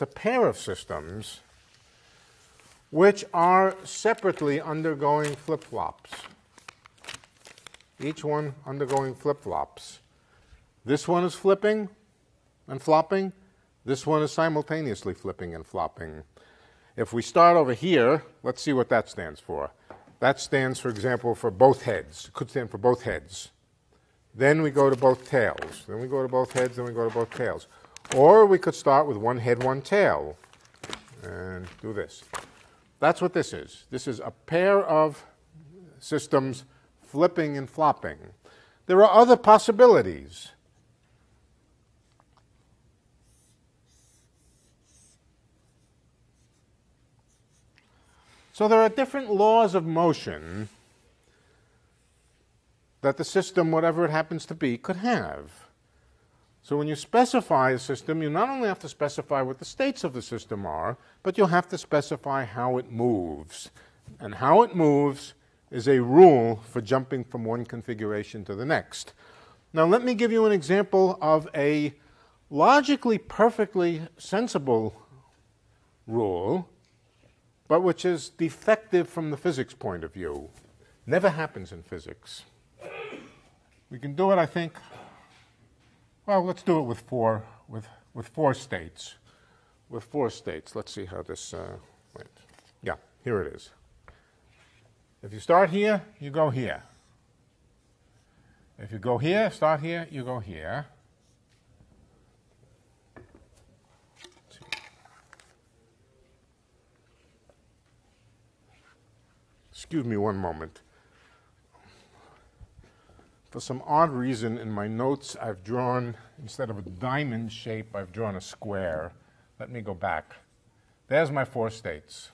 a pair of systems which are separately undergoing flip-flops. Each one undergoing flip-flops. This one is flipping and flopping. This one is simultaneously flipping and flopping. If we start over here, let's see what that stands for. That stands, for example, for both heads. It could stand for both heads. Then we go to both tails. Then we go to both heads, then we go to both tails. Or we could start with one head, one tail, and do this. That's what this is. This is a pair of systems flipping and flopping. There are other possibilities. So there are different laws of motion that the system, whatever it happens to be, could have. So when you specify a system, you not only have to specify what the states of the system are, but you'll have to specify how it moves. And how it moves is a rule for jumping from one configuration to the next. Now let me give you an example of a logically perfectly sensible rule, but which is defective from the physics point of view. Never happens in physics. We can do it, I think, well, let's do it with four states. With four states. Let's see how this went. Yeah, here it is. If you start here, you go here. If you go here, start here, you go here. Excuse me one moment. For some odd reason in my notes I've drawn, instead of a diamond shape, I've drawn a square. Let me go back. There's my four states.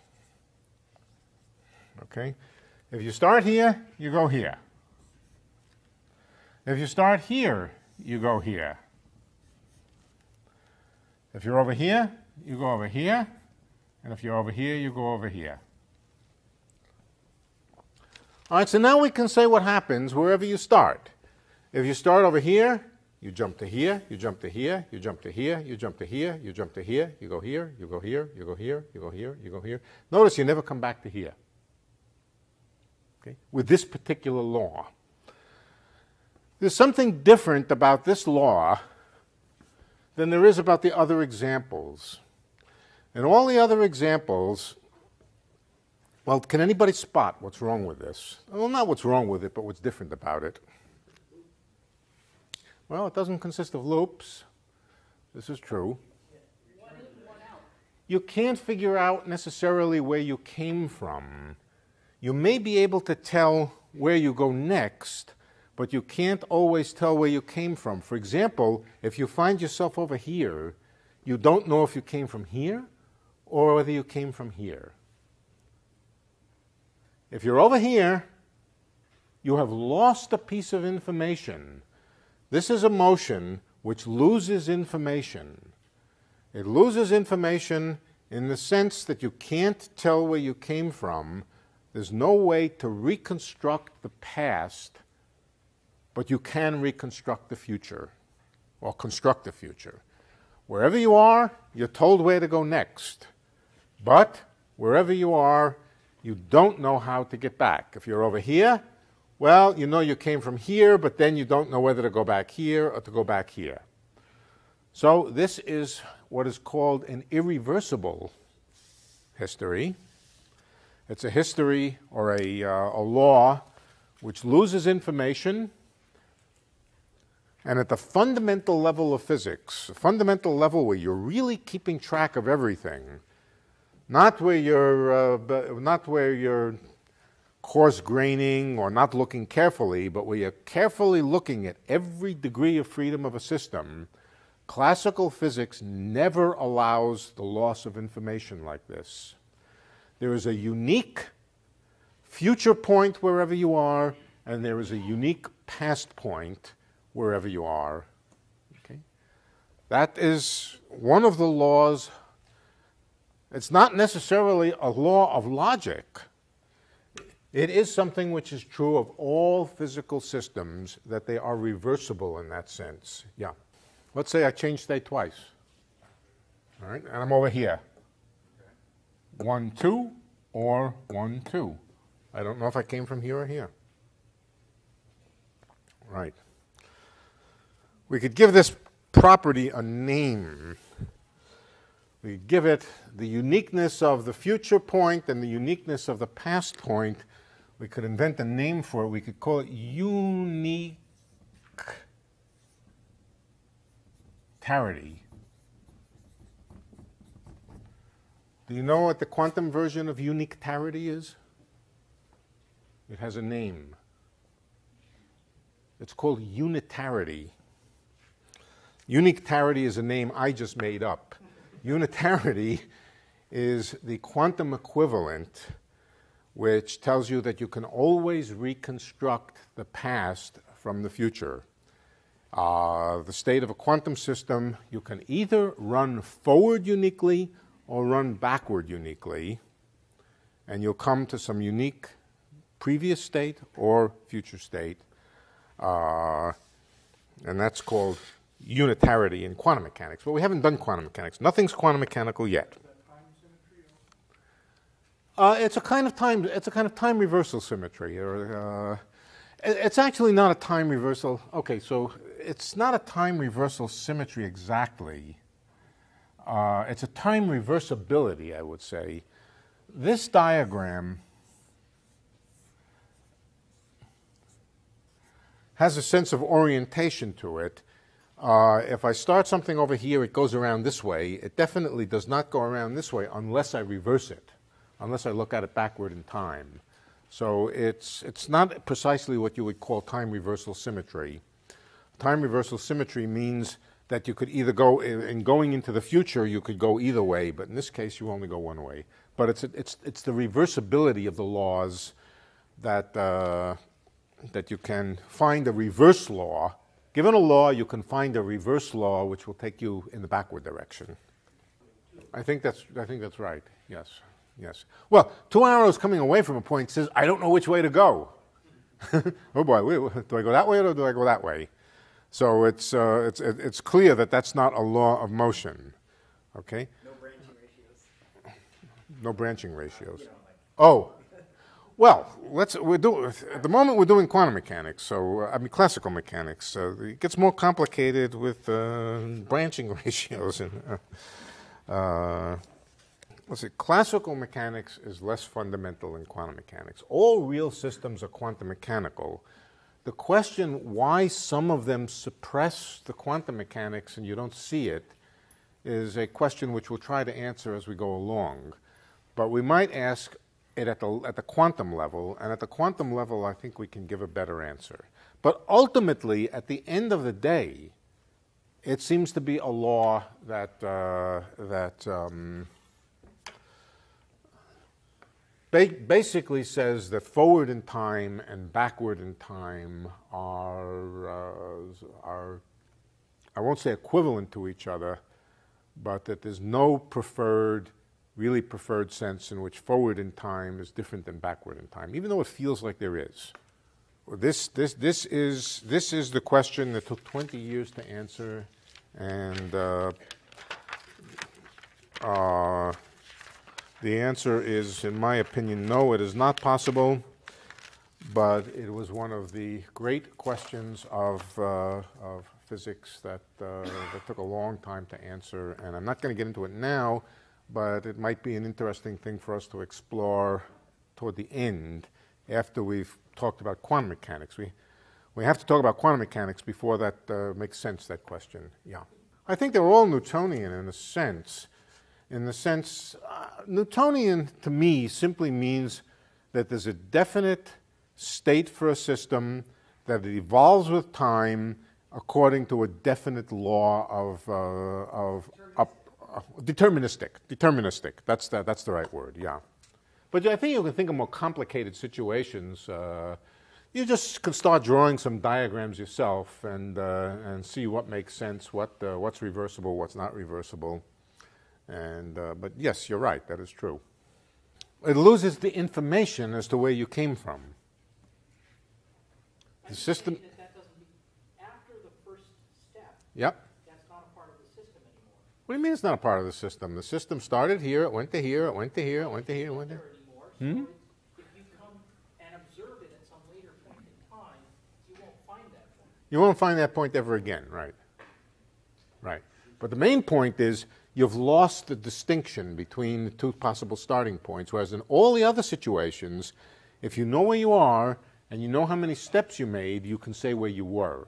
Okay? If you start here, you go here. If you start here, you go here. If you're over here, you go over here. And if you're over here, you go over here. All right, so now we can say what happens wherever you start. If you start over here, you jump to here, you jump to here, you jump to here, you jump to here, you jump to here, you go here, you go here, you go here, you go here, you go here. Notice you never come back to here. Okay? With this particular law. There's something different about this law than there is about the other examples. And all the other examples, well, can anybody spot what's wrong with this? Well, not what's wrong with it, but what's different about it. Well, it doesn't consist of loops. This is true. You can't figure out necessarily where you came from. You may be able to tell where you go next, but you can't always tell where you came from. For example, if you find yourself over here, you don't know if you came from here or whether you came from here. If you're over here, you have lost a piece of information. This is a motion which loses information. It loses information in the sense that you can't tell where you came from. There's no way to reconstruct the past, but you can reconstruct the future, or construct the future. Wherever you are, you're told where to go next. But wherever you are, you don't know how to get back. If you're over here, well, you know you came from here, but then you don't know whether to go back here or to go back here. So this is what is called an irreversible history. It's a history or a law which loses information. And at the fundamental level of physics, the fundamental level where you're really keeping track of everything, not where you're coarse graining or not looking carefully, but where you're carefully looking at every degree of freedom of a system, classical physics never allows the loss of information like this. There is a unique future point wherever you are, and there is a unique past point wherever you are. Okay? That is one of the laws. It's not necessarily a law of logic. It is something which is true of all physical systems, that they are reversible in that sense. Yeah. Let's say I change state twice. All right, and I'm over here. 1, 2, or 1, 2. I don't know if I came from here or here. Right. We could give this property a name. We could give it the uniqueness of the future point and the uniqueness of the past point. We could invent a name for it. We could call it unitarity. Do you know what the quantum version of unitarity is? It has a name. It's called unitarity. Unitarity is a name I just made up. Unitarity is the quantum equivalent, which tells you that you can always reconstruct the past from the future. The state of a quantum system, you can either run forward uniquely or run backward uniquely. and you'll come to some unique previous state or future state, and that's called unitarity in quantum mechanics. But we haven't done quantum mechanics. Nothing's quantum mechanical yet. It's a kind of time. It's a kind of time reversal symmetry, or it's actually not a time reversal. Okay, so it's not a time reversal symmetry exactly. It's a time reversibility, I would say. This diagram has a sense of orientation to it. If I start something over here, it goes around this way. It definitely does not go around this way unless I reverse it, unless I look at it backward in time. So it's not precisely what you would call time reversal symmetry. Time reversal symmetry means that you could either go, in going into the future, you could go either way, but in this case, you only go one way. But it's the reversibility of the laws that, that you can find a reverse law. Given a law, you can find a reverse law which will take you in the backward direction. I think that's right, yes. Yes. Well, two arrows coming away from a point says, I don't know which way to go. Oh boy, do I go that way or do I go that way? So it's clear that that's not a law of motion. Okay? No branching ratios. No branching ratios. Oh, well, at the moment we're doing quantum mechanics, so I mean classical mechanics. It gets more complicated with branching ratios and. Let's see, classical mechanics is less fundamental than quantum mechanics. All real systems are quantum mechanical. The question why some of them suppress the quantum mechanics and you don't see it is a question which we'll try to answer as we go along. But we might ask it at the quantum level, and at the quantum level I think we can give a better answer. But ultimately, at the end of the day, it seems to be a law that basically says that forward in time and backward in time are I won't say equivalent to each other, but that there's no really preferred sense in which forward in time is different than backward in time, even though it feels like there is. This is the question that took 20 years to answer, and the answer is, in my opinion, no, it is not possible, but it was one of the great questions of physics that took a long time to answer, and I'm not going to get into it now, but it might be an interesting thing for us to explore toward the end, after we've talked about quantum mechanics. We have to talk about quantum mechanics before that makes sense, that question. Yeah. I think they're all Newtonian in a sense. Newtonian to me simply means that there's a definite state for a system, that it evolves with time according to a definite law of deterministic. That's the right word, yeah. But I think you can think of more complicated situations. You just can start drawing some diagrams yourself and see what makes sense, what's reversible, what's not reversible. But yes, you're right, that is true. It loses the information as to where you came from. The system. That doesn't after the first step. Yep. That's not a part of the system anymore. What do you mean it's not a part of the system? The system started here, it went to here, it went to here, it went to here, it went to here. Anymore. So if you come and observe it at some later point in time, you won't find that point. You won't find that point ever again, right? Right. But the main point is you've lost the distinction between the two possible starting points, whereas in all the other situations, if you know where you are and you know how many steps you made, you can say where you were.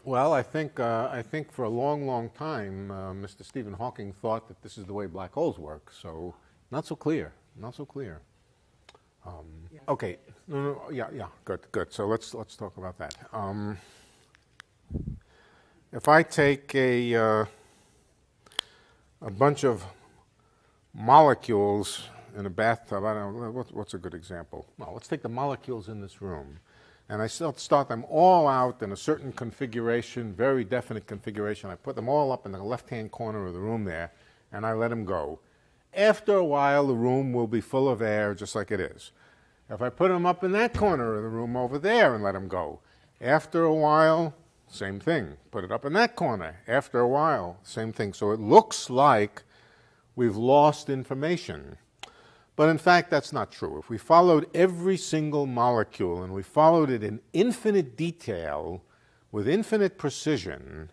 Well, I think for a long, long time, Mr. Stephen Hawking thought that this is the way black holes work. So not so clear, not so clear. Okay, yeah, good. So let's talk about that. If I take a bunch of molecules in a bathtub, I don't know, what's a good example? Well, let's take the molecules in this room, and I start them all out in a certain configuration, very definite configuration. I put them all up in the left-hand corner of the room there, and I let them go. after a while, the room will be full of air just like it is. If I put them up in that corner of the room over there and let them go, after a while, same thing. Put it up in that corner. After a while, same thing. So it looks like we've lost information. But in fact, that's not true. If we followed every single molecule and we followed it in infinite detail, with infinite precision,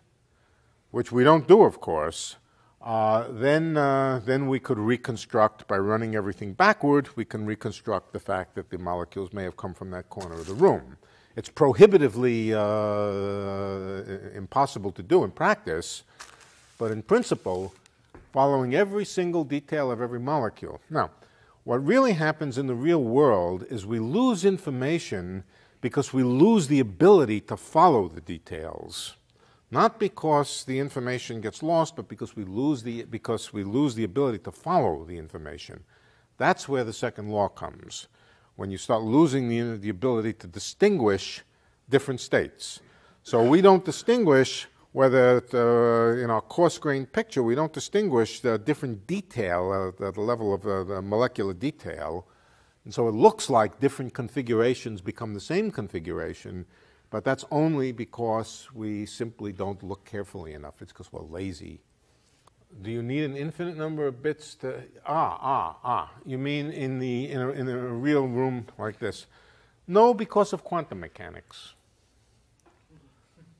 which we don't do, of course, then we could reconstruct, by running everything backward, we can reconstruct the fact that the molecules may have come from that corner of the room. It's prohibitively impossible to do in practice, but in principle, following every single detail of every molecule. Now, what really happens in the real world is we lose information because we lose the ability to follow the details. Not because the information gets lost, but because we lose the ability to follow the information. That's where the second law comes, when you start losing the ability to distinguish different states. So we don't distinguish whether, in our coarse-grained picture, we don't distinguish the different detail at the level of the molecular detail. And so it looks like different configurations become the same configuration, but that's only because we simply don't look carefully enough. It's because we're lazy. Do you need an infinite number of bits to... You mean in a real room like this? No, because of quantum mechanics.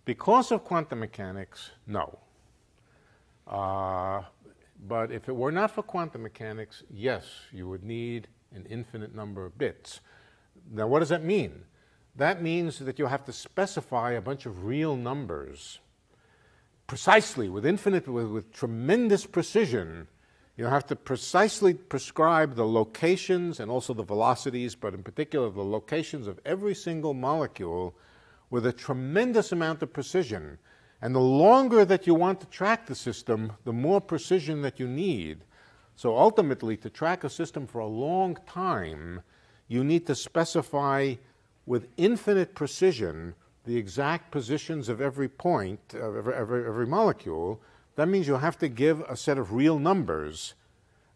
Because of quantum mechanics, no. But if it were not for quantum mechanics, yes, you would need an infinite number of bits. Now, what does that mean? That means that you have to specify a bunch of real numbers precisely, with tremendous precision. You have to precisely prescribe the locations and also the velocities, but in particular the locations of every single molecule with a tremendous amount of precision. And the longer that you want to track the system, the more precision that you need. So ultimately, to track a system for a long time, you need to specify with infinite precision the exact positions of every point, of every molecule. That means you have to give a set of real numbers.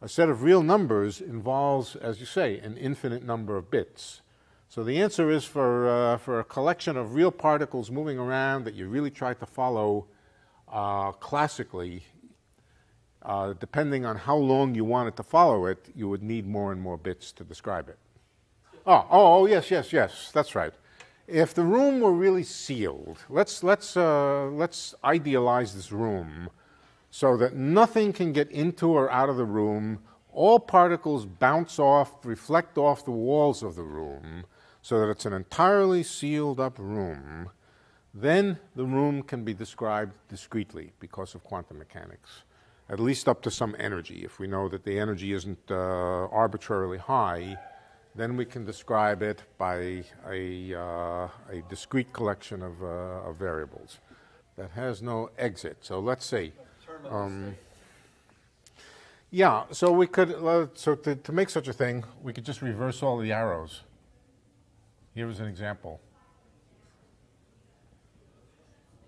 A set of real numbers involves, as you say, an infinite number of bits. So the answer is for a collection of real particles moving around that you really try to follow classically, depending on how long you wanted to follow it, you would need more and more bits to describe it. Yes, that's right. If the room were really sealed, let's idealize this room so that nothing can get into or out of the room. All particles bounce off, reflect off the walls of the room, so that it's an entirely sealed up room. Then the room can be described discretely because of quantum mechanics, at least up to some energy. If we know that the energy isn't arbitrarily high, then we can describe it by a discrete collection of variables that has no exit. So let's see. Yeah, so we could, to make such a thing, we could just reverse all the arrows. Here is an example.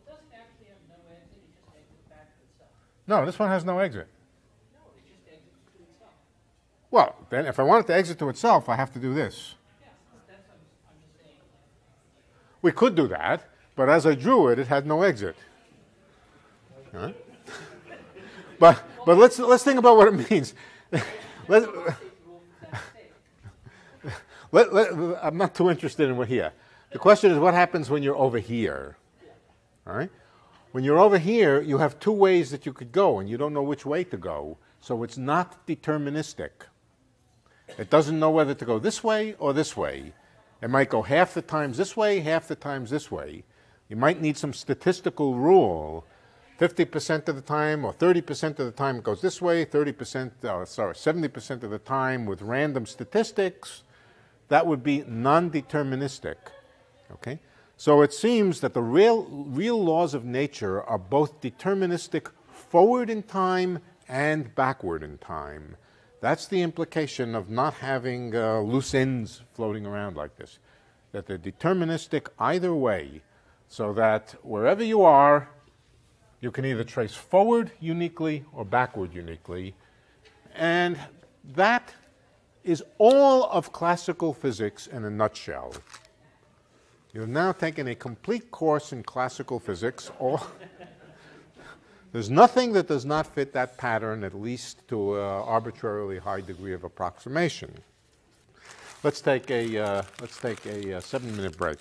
It doesn't actually have no exit, it just exits back to itself. No, this one has no exit. No, it just exits to itself. Well, then if I want it to exit to itself, I have to do this. Yes, that's what I'm just saying. We could do that, but as I drew it, it had no exit. Huh? But let's think about what it means. I'm not too interested in what here. The question is, what happens when you're over here? All right? When you're over here, you have two ways that you could go, and you don't know which way to go. So it's not deterministic. It doesn't know whether to go this way or this way. It might go half the times this way, half the times this way. You might need some statistical rule. 50% of the time or 30% of the time it goes this way, 70% of the time with random statistics. That would be non-deterministic. Okay? So it seems that the real laws of nature are both deterministic forward in time and backward in time. That's the implication of not having loose ends floating around like this. That they're deterministic either way, so that wherever you are, you can either trace forward uniquely or backward uniquely. And that is all of classical physics in a nutshell. You've now taken a complete course in classical physics. There's nothing that does not fit that pattern, at least to an arbitrarily high degree of approximation. Let's take a 7-minute break.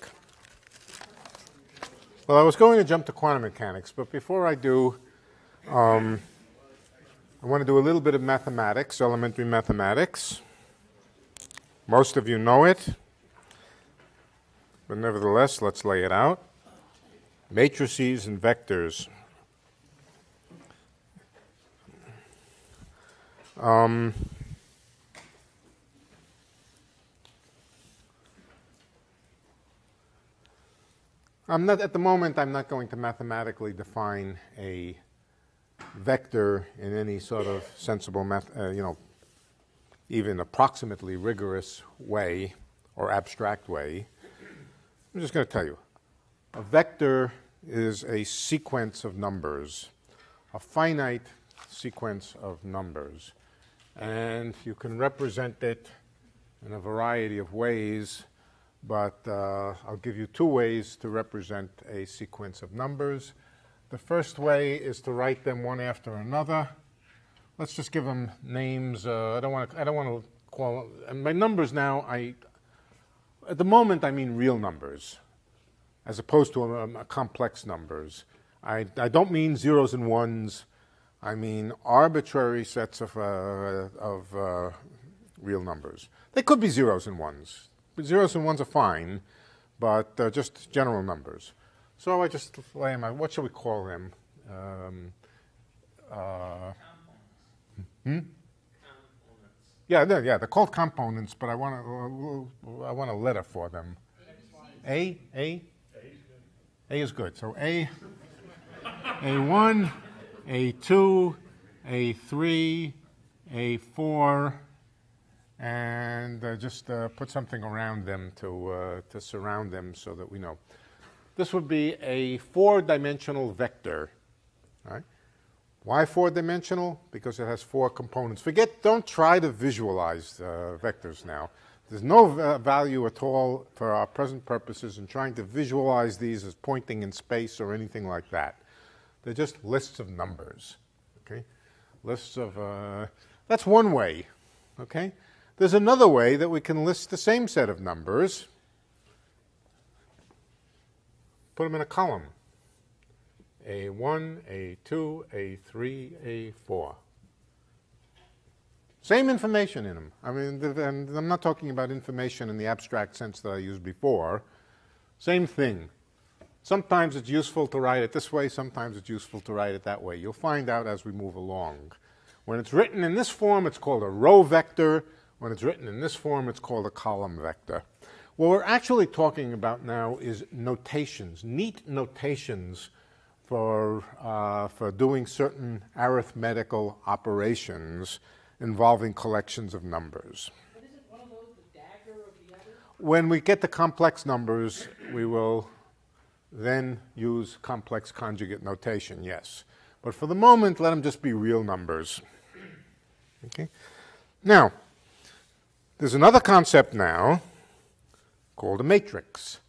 Well, I was going to jump to quantum mechanics, but before I do, I want to do a little bit of mathematics, elementary mathematics. Most of you know it, but nevertheless, let's lay it out. Matrices and vectors. At the moment, I'm not going to mathematically define a vector in any sort of sensible, even approximately rigorous way or abstract way. I'm just going to tell you. A vector is a sequence of numbers, a finite sequence of numbers. And you can represent it in a variety of ways, but I'll give you two ways to represent a sequence of numbers. The first way is to write them one after another. Let's just give them names. I don't want to call them, by numbers now. At the moment, I mean real numbers, as opposed to complex numbers. I don't mean zeros and ones. I mean arbitrary sets of real numbers. They could be zeros and ones. But zeros and ones are fine, but just general numbers. So I just lay them out. What shall we call them? Yeah, they're called components, but I want a letter for them. A? A is good. So A1, A2, A3, A4, and just put something around them to surround them so that we know. This would be a 4-dimensional vector. Right? Why 4-dimensional? Because it has 4 components. Don't try to visualize vectors now. There's no value at all for our present purposes in trying to visualize these as pointing in space or anything like that. They're just lists of numbers. Okay? Lists of, that's one way. Okay? There's another way that we can list the same set of numbers. Put them in a column. A1, A2, A3, A4. Same information in them. I mean, and I'm not talking about information in the abstract sense that I used before. Same thing. Sometimes it's useful to write it this way. Sometimes it's useful to write it that way. You'll find out as we move along. When it's written in this form, it's called a row vector. When it's written in this form, it's called a column vector. What we're actually talking about now is notations, neat notations for doing certain arithmetical operations involving collections of numbers. But isn't one of those the dagger of the other? When we get to complex numbers, we will then use complex conjugate notation, yes. But for the moment, let them just be real numbers. Okay? Now, there's another concept now called a matrix.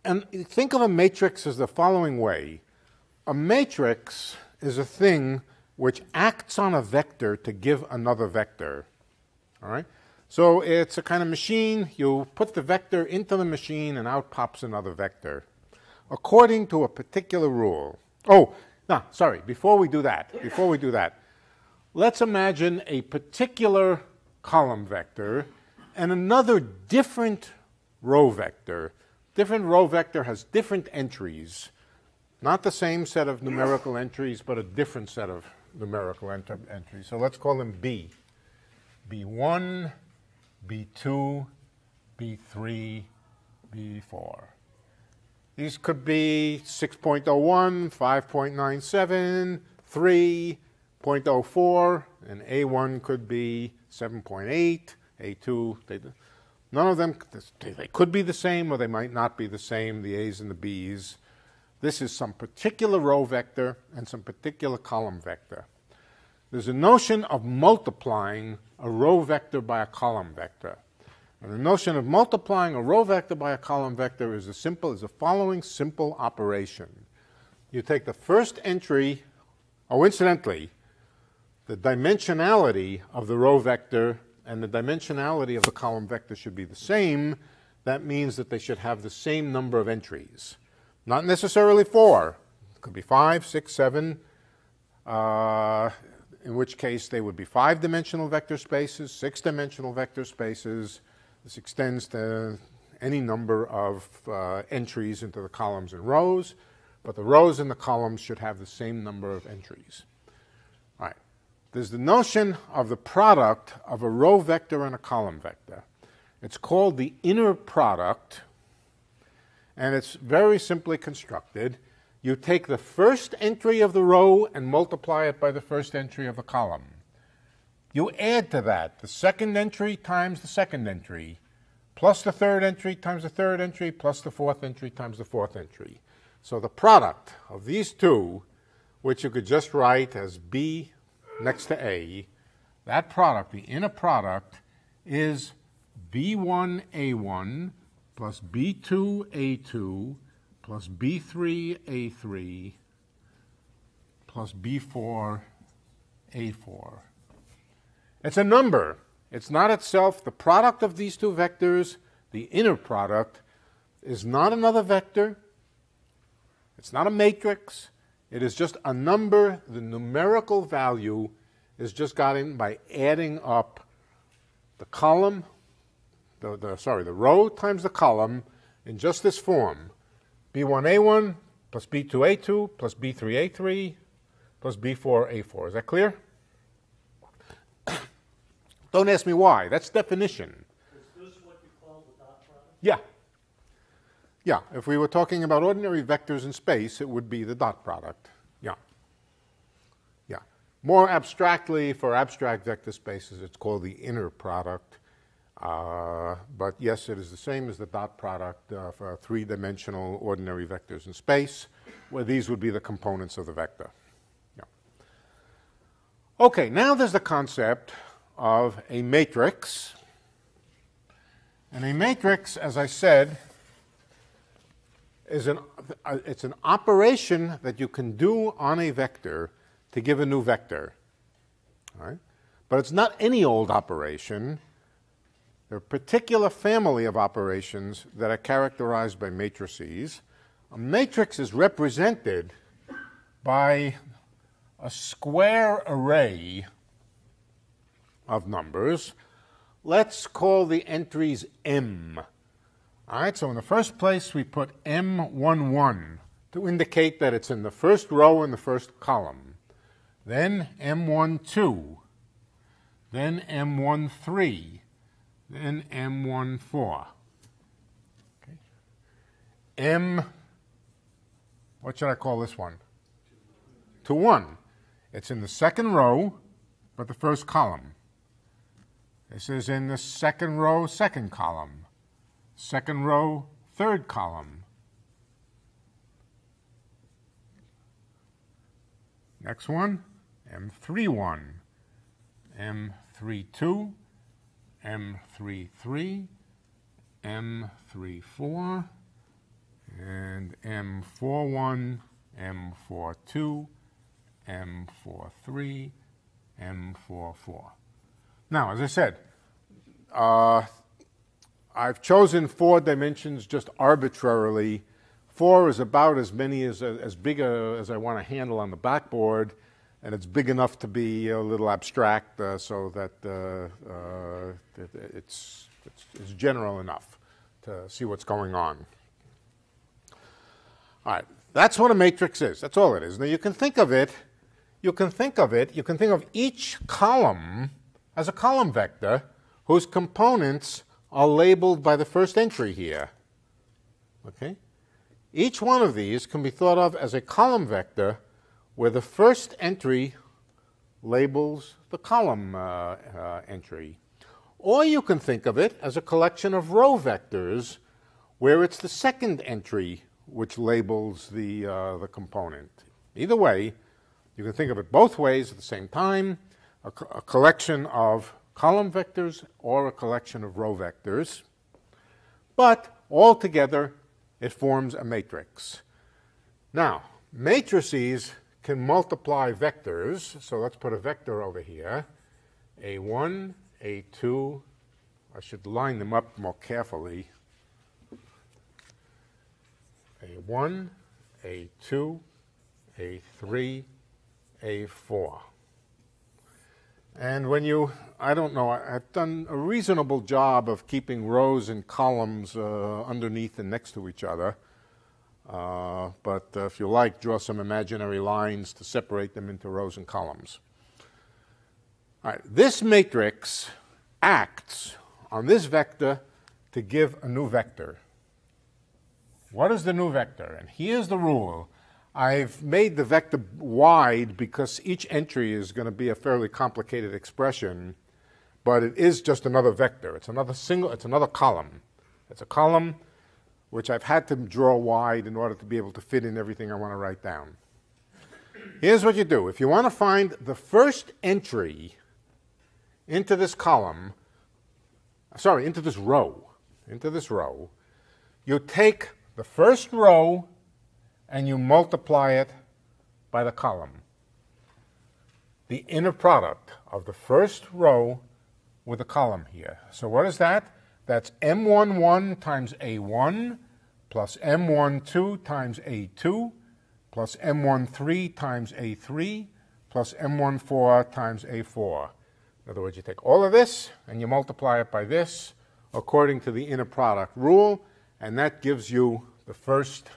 And think of a matrix as the following way. A matrix is a thing which acts on a vector to give another vector. All right? So it's a kind of machine. You put the vector into the machine and out pops another vector according to a particular rule. Oh, no, sorry, before we do that, let's imagine a particular column vector and another different row vector. Different row vector has different entries. Not the same set of numerical entries, but a different set of numerical entries. So let's call them B. B1, B2, B3, B4. These could be 6.01, 5.97, 3.04, and A1 could be 7.8, A2. None of them, they could be the same or they might not be the same, the A's and the B's. This is some particular row vector and some particular column vector. there's a notion of multiplying a row vector by a column vector. And the notion of multiplying a row vector by a column vector is the following simple operation. You take the first entry, incidentally, the dimensionality of the row vector and the dimensionality of the column vector should be the same. That means that they should have the same number of entries. Not necessarily 4. It could be 5, 6, 7, in which case they would be 5-dimensional vector spaces, 6-dimensional vector spaces. This extends to any number of entries into the columns and rows, but the rows and the columns should have the same number of entries. All right. There's the notion of the product of a row vector and a column vector. It's called the inner product, and it's very simply constructed. You take the first entry of the row and multiply it by the first entry of the column. You add to that the second entry times the second entry, plus the third entry times the third entry, plus the fourth entry times the fourth entry. So the product of these two, which you could just write as B next to A, that product, the inner product, is B1A1 plus B2A2 plus B3A3 plus B4A4. It's a number. It's not itself. The product of these two vectors, the inner product, is not another vector. It's not a matrix. It is just a number. The numerical value is just gotten by adding up the column, the row times the column in just this form. B1A1 plus B2A2 plus B3A3 plus B4A4. Is that clear? Don't ask me why. That's definition. Is this what you call the dot product? Yeah. Yeah. If we were talking about ordinary vectors in space, it would be the dot product. Yeah. Yeah. More abstractly, for abstract vector spaces, it's called the inner product. But yes, it is the same as the dot product for 3-dimensional ordinary vectors in space, where these would be the components of the vector. Yeah. Okay, now there's the concept of a matrix. And a matrix, as I said, is it's an operation that you can do on a vector to give a new vector. All right? But it's not any old operation. There are a particular family of operations that are characterized by matrices. A matrix is represented by a square array of numbers. Let's call the entries M. All right, so in the first place we put M11 to indicate that it's in the first row in the first column. Then M12, then M13, then M14. Okay. What should I call this one? 2-1. It's in the second row, but the first column. This is in the second row, second column. Second row, third column. Next one, M31, M32, M33, M34, and M41, M42, M43, M44. Now, as I said, I've chosen 4 dimensions just arbitrarily. 4 is about as big as I want to handle on the backboard, and it's big enough to be a little abstract so that it's general enough to see what's going on. All right, that's what a matrix is. That's all it is. Now you can think of each column as a column vector whose components are labeled by the first entry here. Okay? Each one of these can be thought of as a column vector where the first entry labels the column entry. Or you can think of it as a collection of row vectors where it's the second entry which labels the component. Either way, You can think of it both ways at the same time, a collection of column vectors or a collection of row vectors. But altogether, it forms a matrix. Now, matrices can multiply vectors. So let's put a vector over here. A1, A2. I should line them up more carefully. A1, A2, A3, A4. And when you, I don't know, I've done a reasonable job of keeping rows and columns underneath and next to each other. But if you like, draw some imaginary lines to separate them into rows and columns. All right, this matrix acts on this vector to give a new vector. What is the new vector? And here's the rule. I've made the vector wide because each entry is going to be a fairly complicated expression, but it is just another vector. It's another column. It's a column which I've had to draw wide in order to be able to fit in everything I want to write down. Here's what you do. If you want to find the first entry into this column, into this row, you take the first row and you multiply it by the column. The inner product of the first row with the column here. So what is that? That's M11 times A1 plus M12 times A2 plus M13 times A3 plus M14 times A4. In other words, you take all of this and you multiply it by this according to the inner product rule, and that gives you the first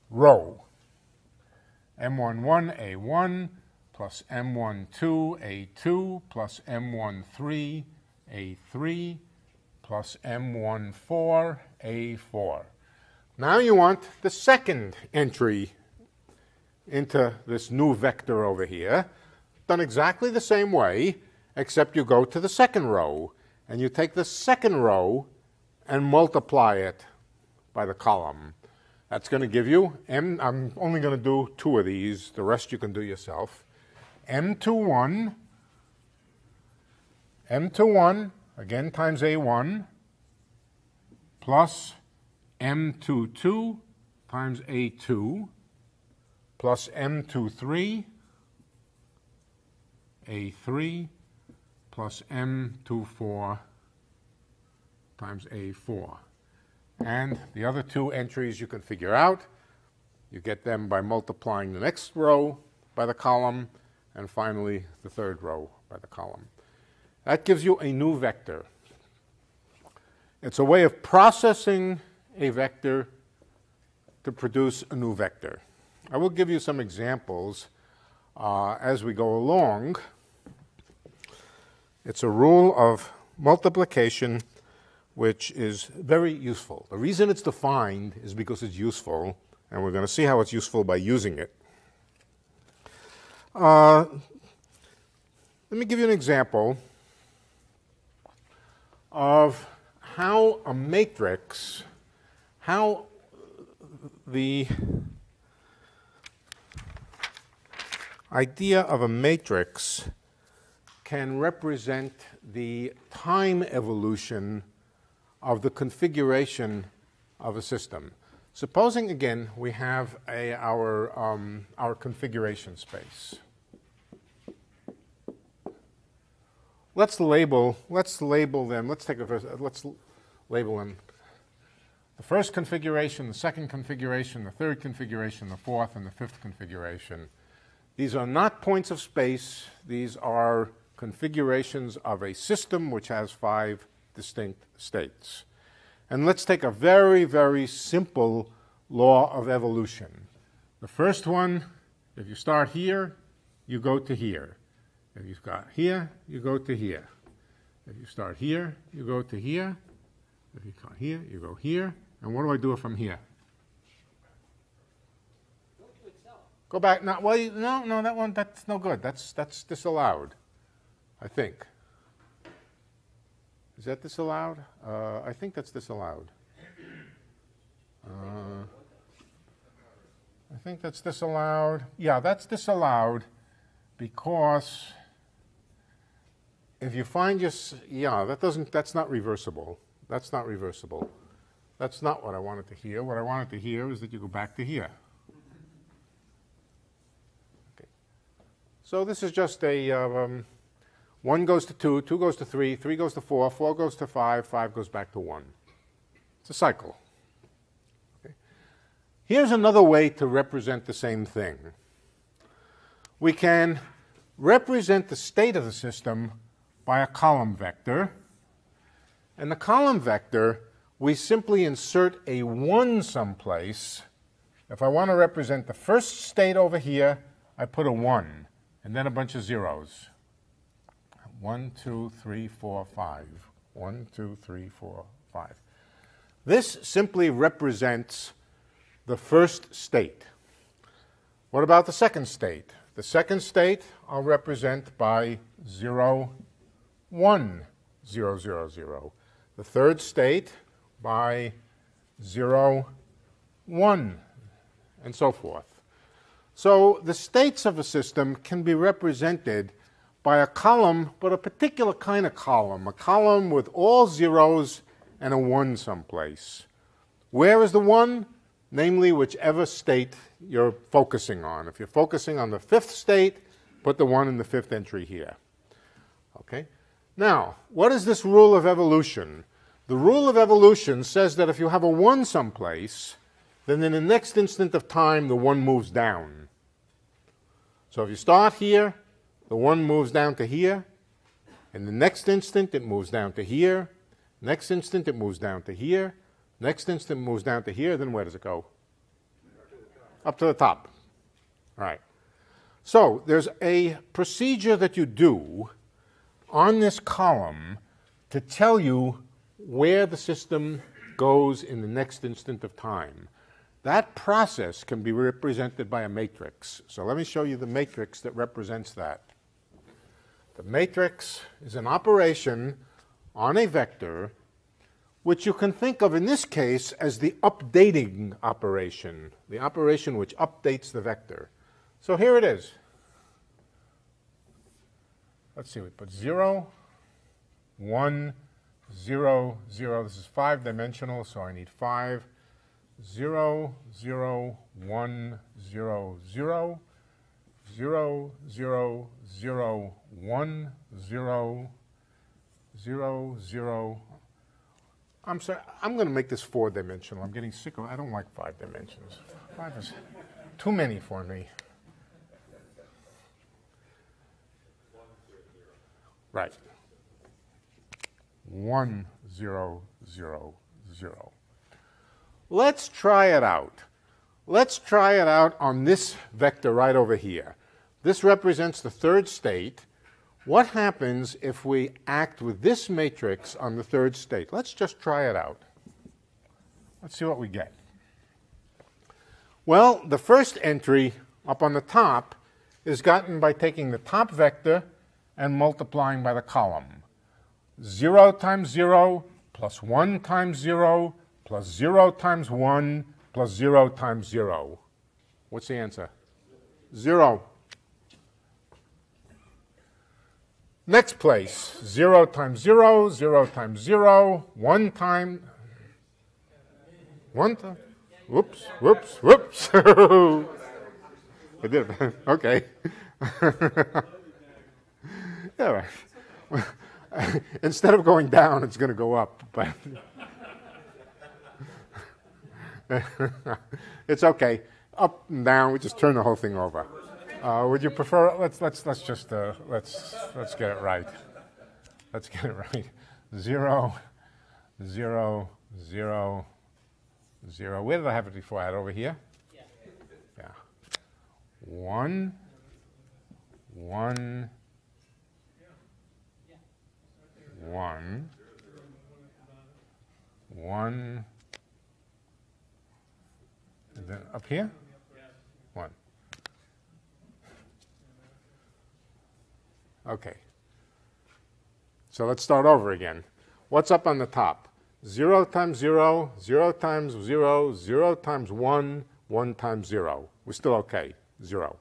row. M11 A1 plus M12 A2 plus M13 A3 plus M14 A4. Now you want the second entry into this new vector over here, done exactly the same way, except you go to the second row, and you take the second row and multiply it by the column. That's going to give you, I'm only going to do two of these, the rest you can do yourself. M21, again times A1, plus M22 times A2, plus M23, A3, plus M24 times A4. And the other two entries you can figure out. You get them by multiplying the next row by the column, and finally the third row by the column. That gives you a new vector. It's a way of processing a vector to produce a new vector. I will give you some examples as we go along. It's a rule of multiplication which is very useful. The reason it's defined is because it's useful, and we're going to see how it's useful by using it. Let me give you an example of how a matrix, how the idea of a matrix can represent the time evolution of the configuration of a system. Supposing, again, we have our configuration space. Let's label them. Let's label them. The first configuration, the second configuration, the third configuration, the fourth, and the fifth configuration. These are not points of space. These are configurations of a system which has 5 distinct states. And let's take a very, very simple law of evolution. The first one, if you start here, you go to here. If you start here, you go to here. If you start here, you go to here. If you start here, you go here. And what do I do from here? Go back. No, well, no, that one, that's no good. That's disallowed, I think. Is that disallowed? I think that's disallowed. I think that's disallowed. Yeah, that's disallowed because if you find yeah, that's not reversible. That's not reversible. That's not what I wanted to hear. What I wanted to hear is that you go back to here. Okay. So this is just a 1 goes to 2, 2 goes to 3, 3 goes to 4, 4 goes to 5, 5 goes back to 1. It's a cycle. Okay. Here's another way to represent the same thing. We can represent the state of the system by a column vector. And the column vector, we simply insert a 1 someplace. If I want to represent the first state over here, I put a 1, and then a bunch of zeros. 1, 2, 3, 4, 5. 1, 2, 3, 4, 5. This simply represents the first state. What about the second state? The second state I'll represent by 0, 1, 0, 0, 0. The third state by 0, 1, and so forth. So the states of a system can be represented by a column, but a particular kind of column, a column with all zeros and a 1 someplace. Where is the 1? Namely, whichever state you're focusing on. If you're focusing on the 5th state, put the 1 in the 5th entry here. Okay? Now, what is this rule of evolution? The rule of evolution says that if you have a 1 someplace, then in the next instant of time, the 1 moves down. So if you start here, the 1 moves down to here. In the next instant, it moves down to here. Next instant, it moves down to here. Next instant, it moves down to here. Then where does it go? Up to the top. All right. So there's a procedure that you do on this column to tell you where the system goes in the next instant of time. That process can be represented by a matrix. So let me show you the matrix that represents that. The matrix is an operation on a vector which you can think of in this case as the updating operation, the operation which updates the vector. So here it is. Let's see, we put 0, 1, 0, 0. This is 5-dimensional, so I need 5. 0, 0, 1, 0, 0. 0, 0, 0, 1, 0, 0, 0. I'm sorry, I'm going to make this 4-dimensional. I'm getting sick of it. I don't like 5 dimensions. 5 is too many for me. Right. 1, 0, 0, 0. Let's try it out. Let's try it out on this vector right over here. This represents the third state. What happens if we act with this matrix on the third state? Let's just try it out. Let's see what we get. Well, the first entry up on the top is gotten by taking the top vector and multiplying by the column. 0 times 0 plus 1 times 0 plus 0 times 1 plus 0 times 0. What's the answer? 0. Next place, 0 times 0, 0 times 0, 1 time, 1 time, whoops, whoops, whoops. I did it. Okay. Yeah, right. Instead of going down, it's going to go up. But it's okay. Up and down, we just turn the whole thing over. Would you prefer? Let's just let's get it right. Let's get it right. 0, 0, 0, 0. Where did I have it before? I had it over here. Yeah. 1, 1, 1, 1, and then up here, 1. Okay. So let's start over again. What's up on the top? 0 times 0, 0 times 0, 0 times 1, 1 times 0. We're still okay, 0.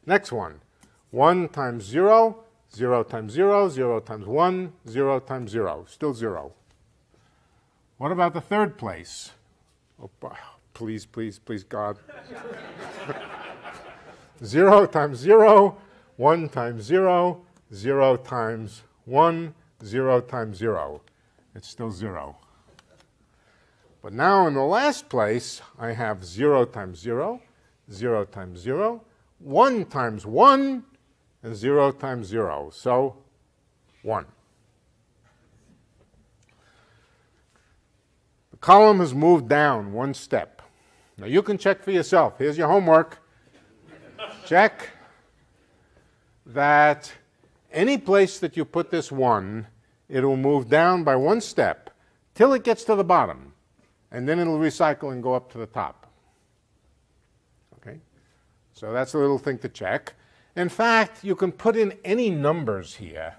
Next one, 1 times 0, 0 times 0, 0 times 1, 0 times 0, still 0. What about the third place? Oh, please, please, please, God. 0 times 0, 1 times 0, 0 times 1, 0 times 0. It's still 0. But now in the last place, I have 0 times 0, 0 times 0, 1 times 1, and 0 times 0. So 1. The column has moved down 1 step. Now you can check for yourself. Here's your homework. Check that any place that you put this 1, it will move down by 1 step till it gets to the bottom. And then it'll recycle and go up to the top. Okay? So that's a little thing to check. In fact, you can put in any numbers here.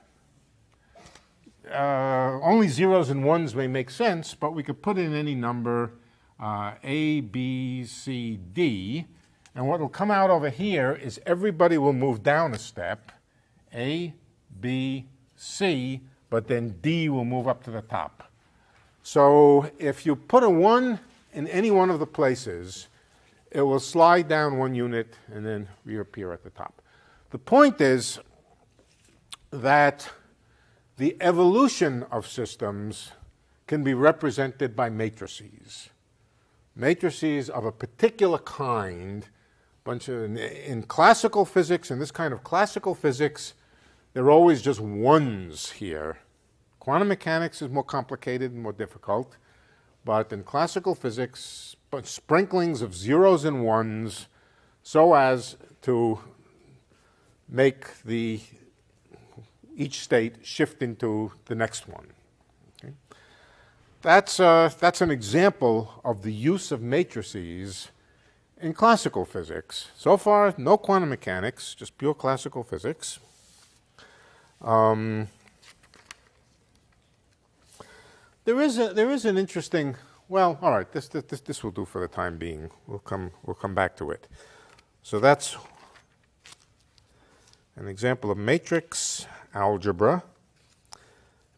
Only zeros and ones may make sense, but we could put in any number, A, B, C, D. And what will come out over here is everybody will move down a step, A, B, C, but then D will move up to the top. So if you put a 1 in any one of the places, it will slide down 1 unit and then reappear at the top. The point is that the evolution of systems can be represented by matrices. Matrices of a particular kind. In classical physics, in this kind of classical physics, there are always just 1s here. Quantum mechanics is more complicated and more difficult, but in classical physics, sprinklings of 0s and 1s so as to make each state shift into the next one. Okay? That's an example of the use of matrices in classical physics. So far, no quantum mechanics, just pure classical physics. There is an interesting, well, all right, this will do for the time being. We'll come back to it. So that's an example of matrix algebra,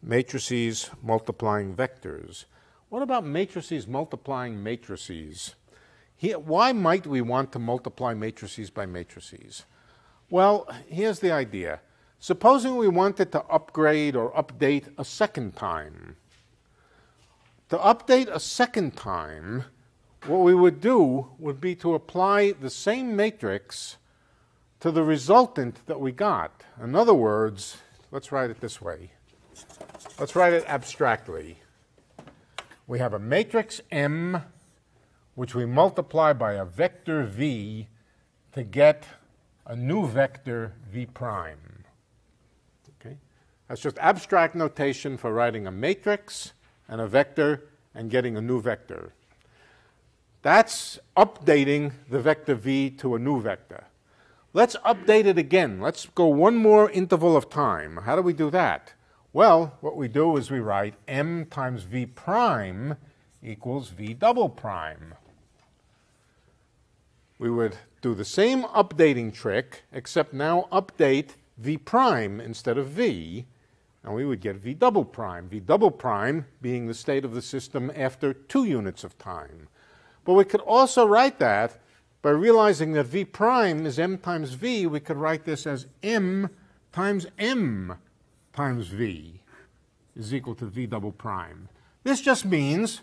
matrices multiplying vectors. What about matrices multiplying matrices? Why might we want to multiply matrices by matrices? Well, here's the idea. Supposing we wanted to upgrade or update a second time. To update a second time, what we would do would be to apply the same matrix to the resultant that we got. In other words, let's write it this way. Let's write it abstractly. We have a matrix M, which we multiply by a vector V to get a new vector V prime. Okay? That's just abstract notation for writing a matrix and a vector and getting a new vector. That's updating the vector V to a new vector. Let's update it again. Let's go one more interval of time. How do we do that? Well, what we do is we write M times V prime equals V double prime. We would do the same updating trick, except now update V prime instead of V, and we would get V double prime being the state of the system after 2 units of time. But we could also write that by realizing that V prime is M times V. We could write this as M times V is equal to V double prime. This just means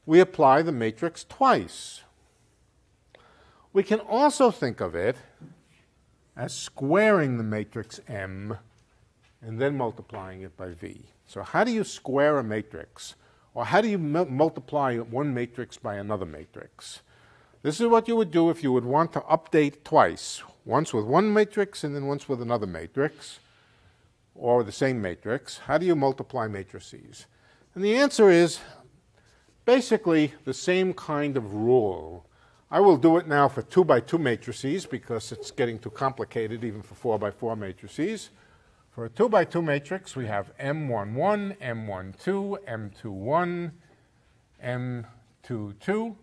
we apply the matrix twice. We can also think of it as squaring the matrix M and then multiplying it by V. So how do you square a matrix? Or how do you multiply one matrix by another matrix? This is what you would do if you would want to update twice, once with one matrix and then once with another matrix, or the same matrix. How do you multiply matrices? And the answer is basically the same kind of rule. I will do it now for 2 by 2 matrices because it's getting too complicated even for 4 by 4 matrices. For a 2 by 2 matrix, we have M11, M12, M21, M22,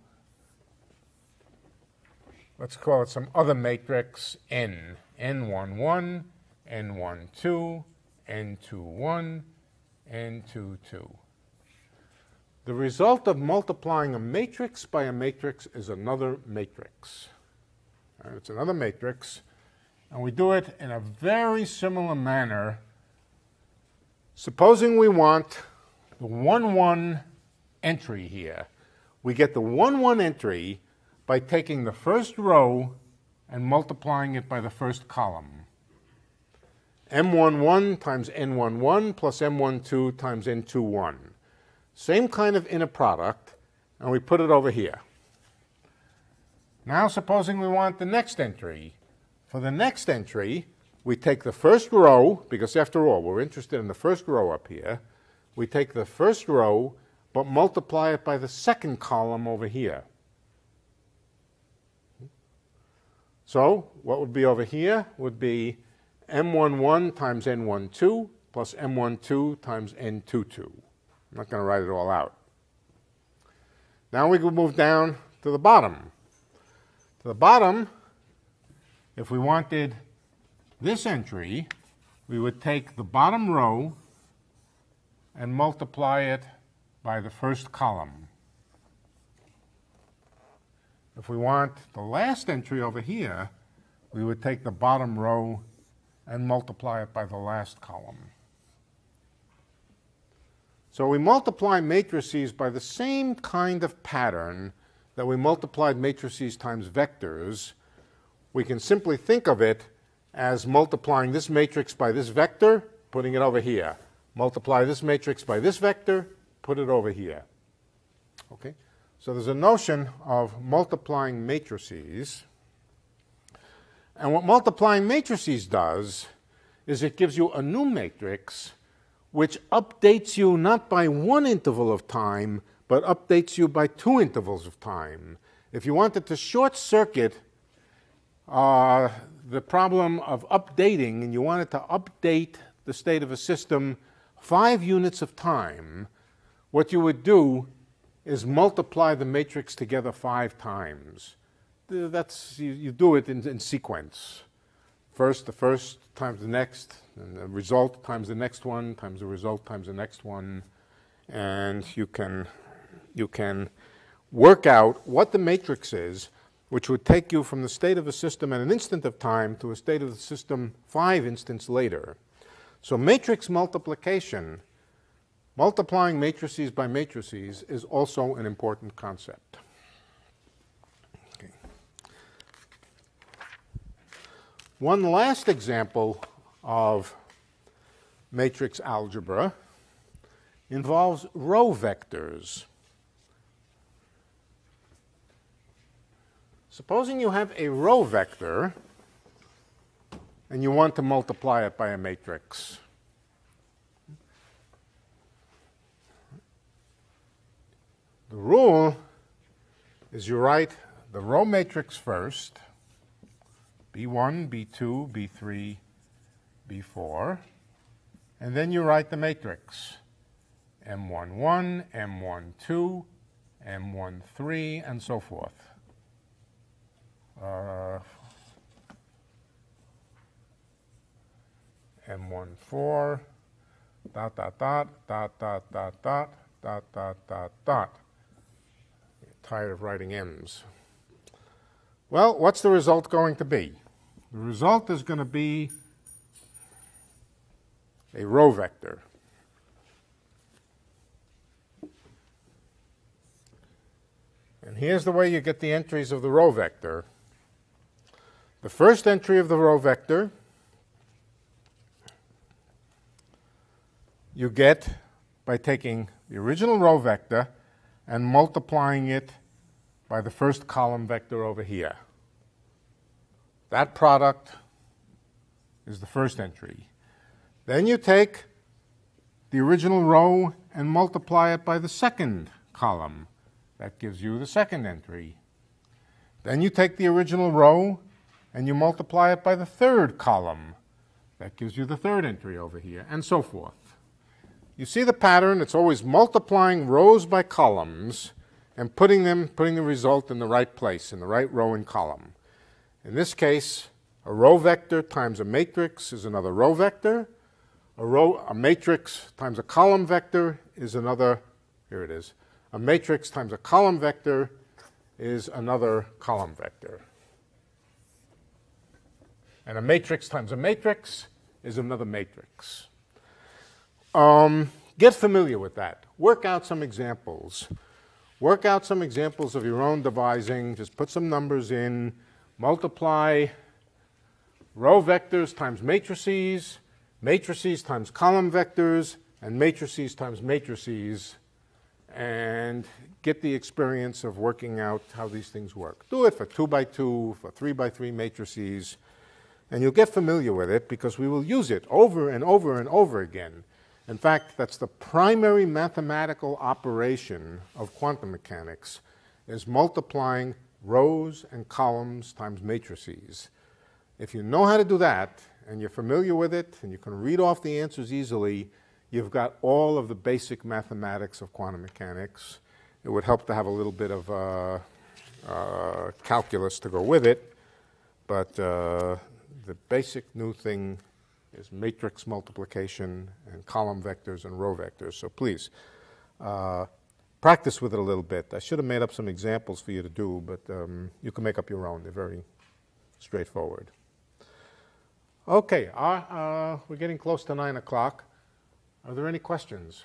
let's call it some other matrix n, n11, n12, n21, n22. The result of multiplying a matrix by a matrix is another matrix. It's another matrix, and we do it in a very similar manner. Supposing we want the 1-1 entry here. We get the 1-1 entry by taking the first row and multiplying it by the first column. M11 times N11 plus M12 times N21. Same kind of inner product, and we put it over here. Now supposing we want the next entry. For the next entry, we take the first row, because after all, we're interested in the first row up here. We take the first row, but multiply it by the second column over here. So what would be over here would be M11 times N12 plus M12 times N22. I'm not going to write it all out. Now we can move down to the bottom. To the bottom, if we wanted this entry, we would take the bottom row and multiply it by the first column. If we want the last entry over here, we would take the bottom row and multiply it by the last column. So we multiply matrices by the same kind of pattern that we multiplied matrices times vectors. We can simply think of it as multiplying this matrix by this vector, putting it over here. Multiply this matrix by this vector, put it over here. Okay? So there's a notion of multiplying matrices. And what multiplying matrices does is it gives you a new matrix which updates you not by one interval of time, but updates you by two intervals of time. If you wanted to short circuit the problem of updating, and you wanted to update the state of a system 5 units of time, what you would do is multiply the matrix together 5 times. You do it in sequence. First, the first times the next, and the result times the next one, times the result times the next one, and you can work out what the matrix is, which would take you from the state of the system at an instant of time to a state of the system 5 instants later. So matrix multiplication, multiplying matrices by matrices, is also an important concept. Okay. One last example of matrix algebra involves row vectors. Supposing you have a row vector and you want to multiply it by a matrix. The rule is you write the row matrix first, B1, B2, B3, B4, and then you write the matrix, M11, M12, M13, and so forth. M14, dot, dot, dot, dot, dot, dot, dot, dot, dot, dot, dot. Tired of writing M's. Well, what's the result going to be? The result is going to be a row vector. And here's the way you get the entries of the row vector. The first entry of the row vector you get by taking the original row vector and multiplying it by the first column vector over here. That product is the first entry. Then you take the original row and multiply it by the second column. That gives you the second entry. Then you take the original row and you multiply it by the third column. That gives you the third entry over here, and so forth. You see the pattern? It's always multiplying rows by columns and putting the result in the right place, in the right row and column. In this case, a row vector times a matrix is another row vector. A matrix times a column vector is another, here it is. A matrix times a column vector is another column vector. And a matrix times a matrix is another matrix. Get familiar with that. Work out some examples. Work out some examples of your own devising. Just put some numbers in. Multiply row vectors times matrices, matrices times column vectors, and matrices times matrices, and get the experience of working out how these things work. Do it for 2 by 2, for 3 by 3 matrices, and you'll get familiar with it because we will use it over and over and over again. In fact, that's the primary mathematical operation of quantum mechanics, is multiplying rows and columns times matrices. If you know how to do that, and you're familiar with it, and you can read off the answers easily, you've got all of the basic mathematics of quantum mechanics. It would help to have a little bit of calculus to go with it, but the basic new thing is matrix multiplication and column vectors and row vectors. So please, practice with it a little bit. I should have made up some examples for you to do, but you can make up your own. They're very straightforward. Okay, we're getting close to 9 o'clock. Are there any questions?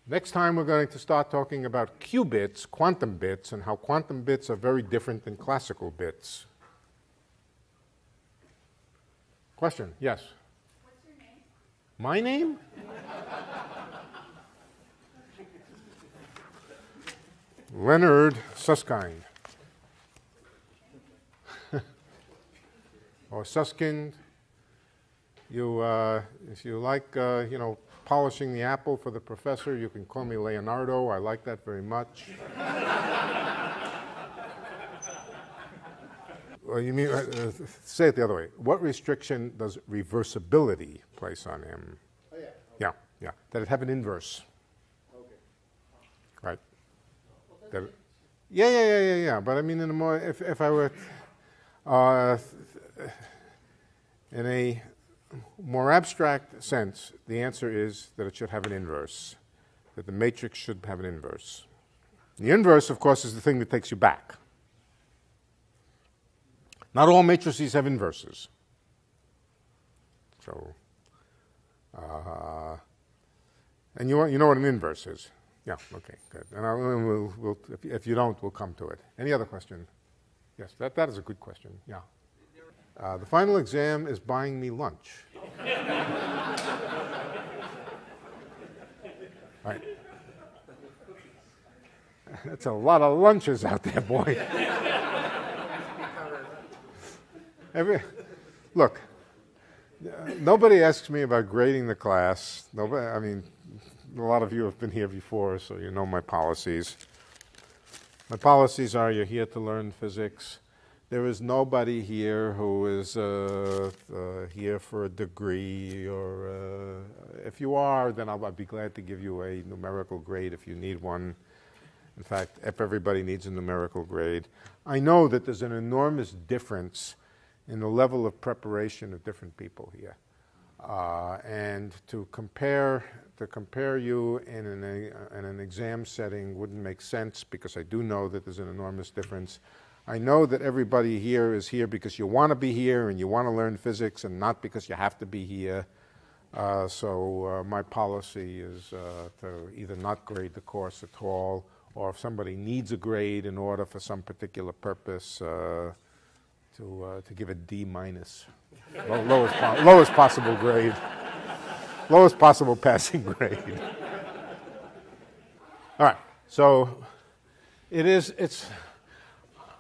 Next time we're going to start talking about qubits, quantum bits, and how quantum bits are very different than classical bits. Question? Yes? What's your name? My name? Leonard Susskind. Or Susskind. You, if you like, polishing the apple for the professor, you can call me Leonardo. I like that very much. Well, you mean, say it the other way. What restriction does reversibility place on him? Oh, yeah. Yeah, yeah. That it have an inverse. Okay. Right. That yeah. But I mean, in a more, if I were, in a more abstract sense, the answer is that it should have an inverse, that the matrix should have an inverse. The inverse, of course, is the thing that takes you back. Not all matrices have inverses. So, and you know what an inverse is? Yeah, okay, good. And we'll, if you don't, we'll come to it. Any other question? Yes, that is a good question, yeah. The final exam is buying me lunch. Right. That's a lot of lunches out there, boy. Look, nobody asks me about grading the class. Nobody, I mean, a lot of you have been here before, so you know my policies. My policies are you're here to learn physics. There is nobody here who is here for a degree, or if you are, then I'd be glad to give you a numerical grade if you need one. In fact, if everybody needs a numerical grade. I know that there's an enormous difference in the level of preparation of different people here. And to compare you in an exam setting wouldn't make sense, because I do know that there's an enormous difference. I know that everybody here is here because you want to be here and you want to learn physics, and not because you have to be here. So my policy is to either not grade the course at all, or if somebody needs a grade in order for some particular purpose, to give a D minus, lowest possible grade, lowest possible passing grade. All right, so it's.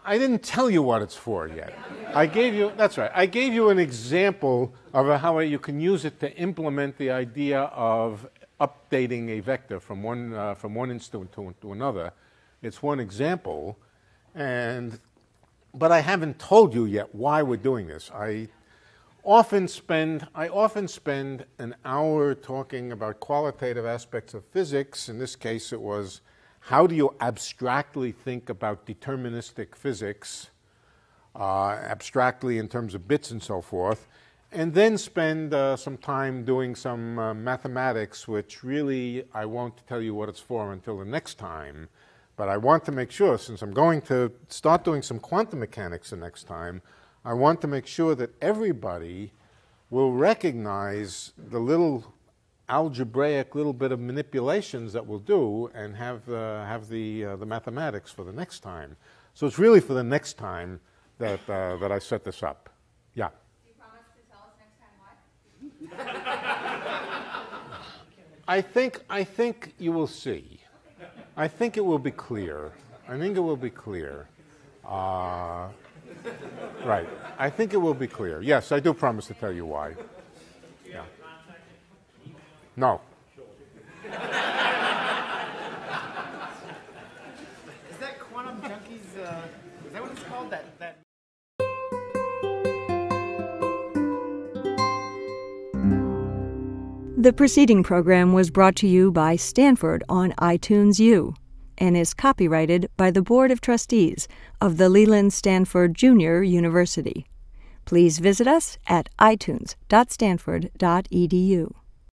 I didn't tell you what it's for yet. I gave you, that's right, I gave you an example of how you can use it to implement the idea of updating a vector from one instant to another. It's one example, but I haven't told you yet why we're doing this. I often spend an hour talking about qualitative aspects of physics. In this case, it was, how do you abstractly think about deterministic physics? abstractly in terms of bits and so forth, and then spend some time doing some mathematics, which really I won't tell you what it's for until the next time. But I want to make sure, since I'm going to start doing some quantum mechanics the next time, I want to make sure that everybody will recognize the little algebraic little bit of manipulations that we'll do and have the mathematics for the next time. So it's really for the next time that I set this up. Yeah? Do you promise to tell us next time why? I think you will see. I think it will be clear. I think it will be clear. Right. I think it will be clear. Yes, I do promise to tell you why. Yeah. No. Is that Quantum Junkies? Is that what it's called? That. The preceding program was brought to you by Stanford on iTunes U and is copyrighted by the Board of Trustees of the Leland Stanford Junior University. Please visit us at itunes.stanford.edu.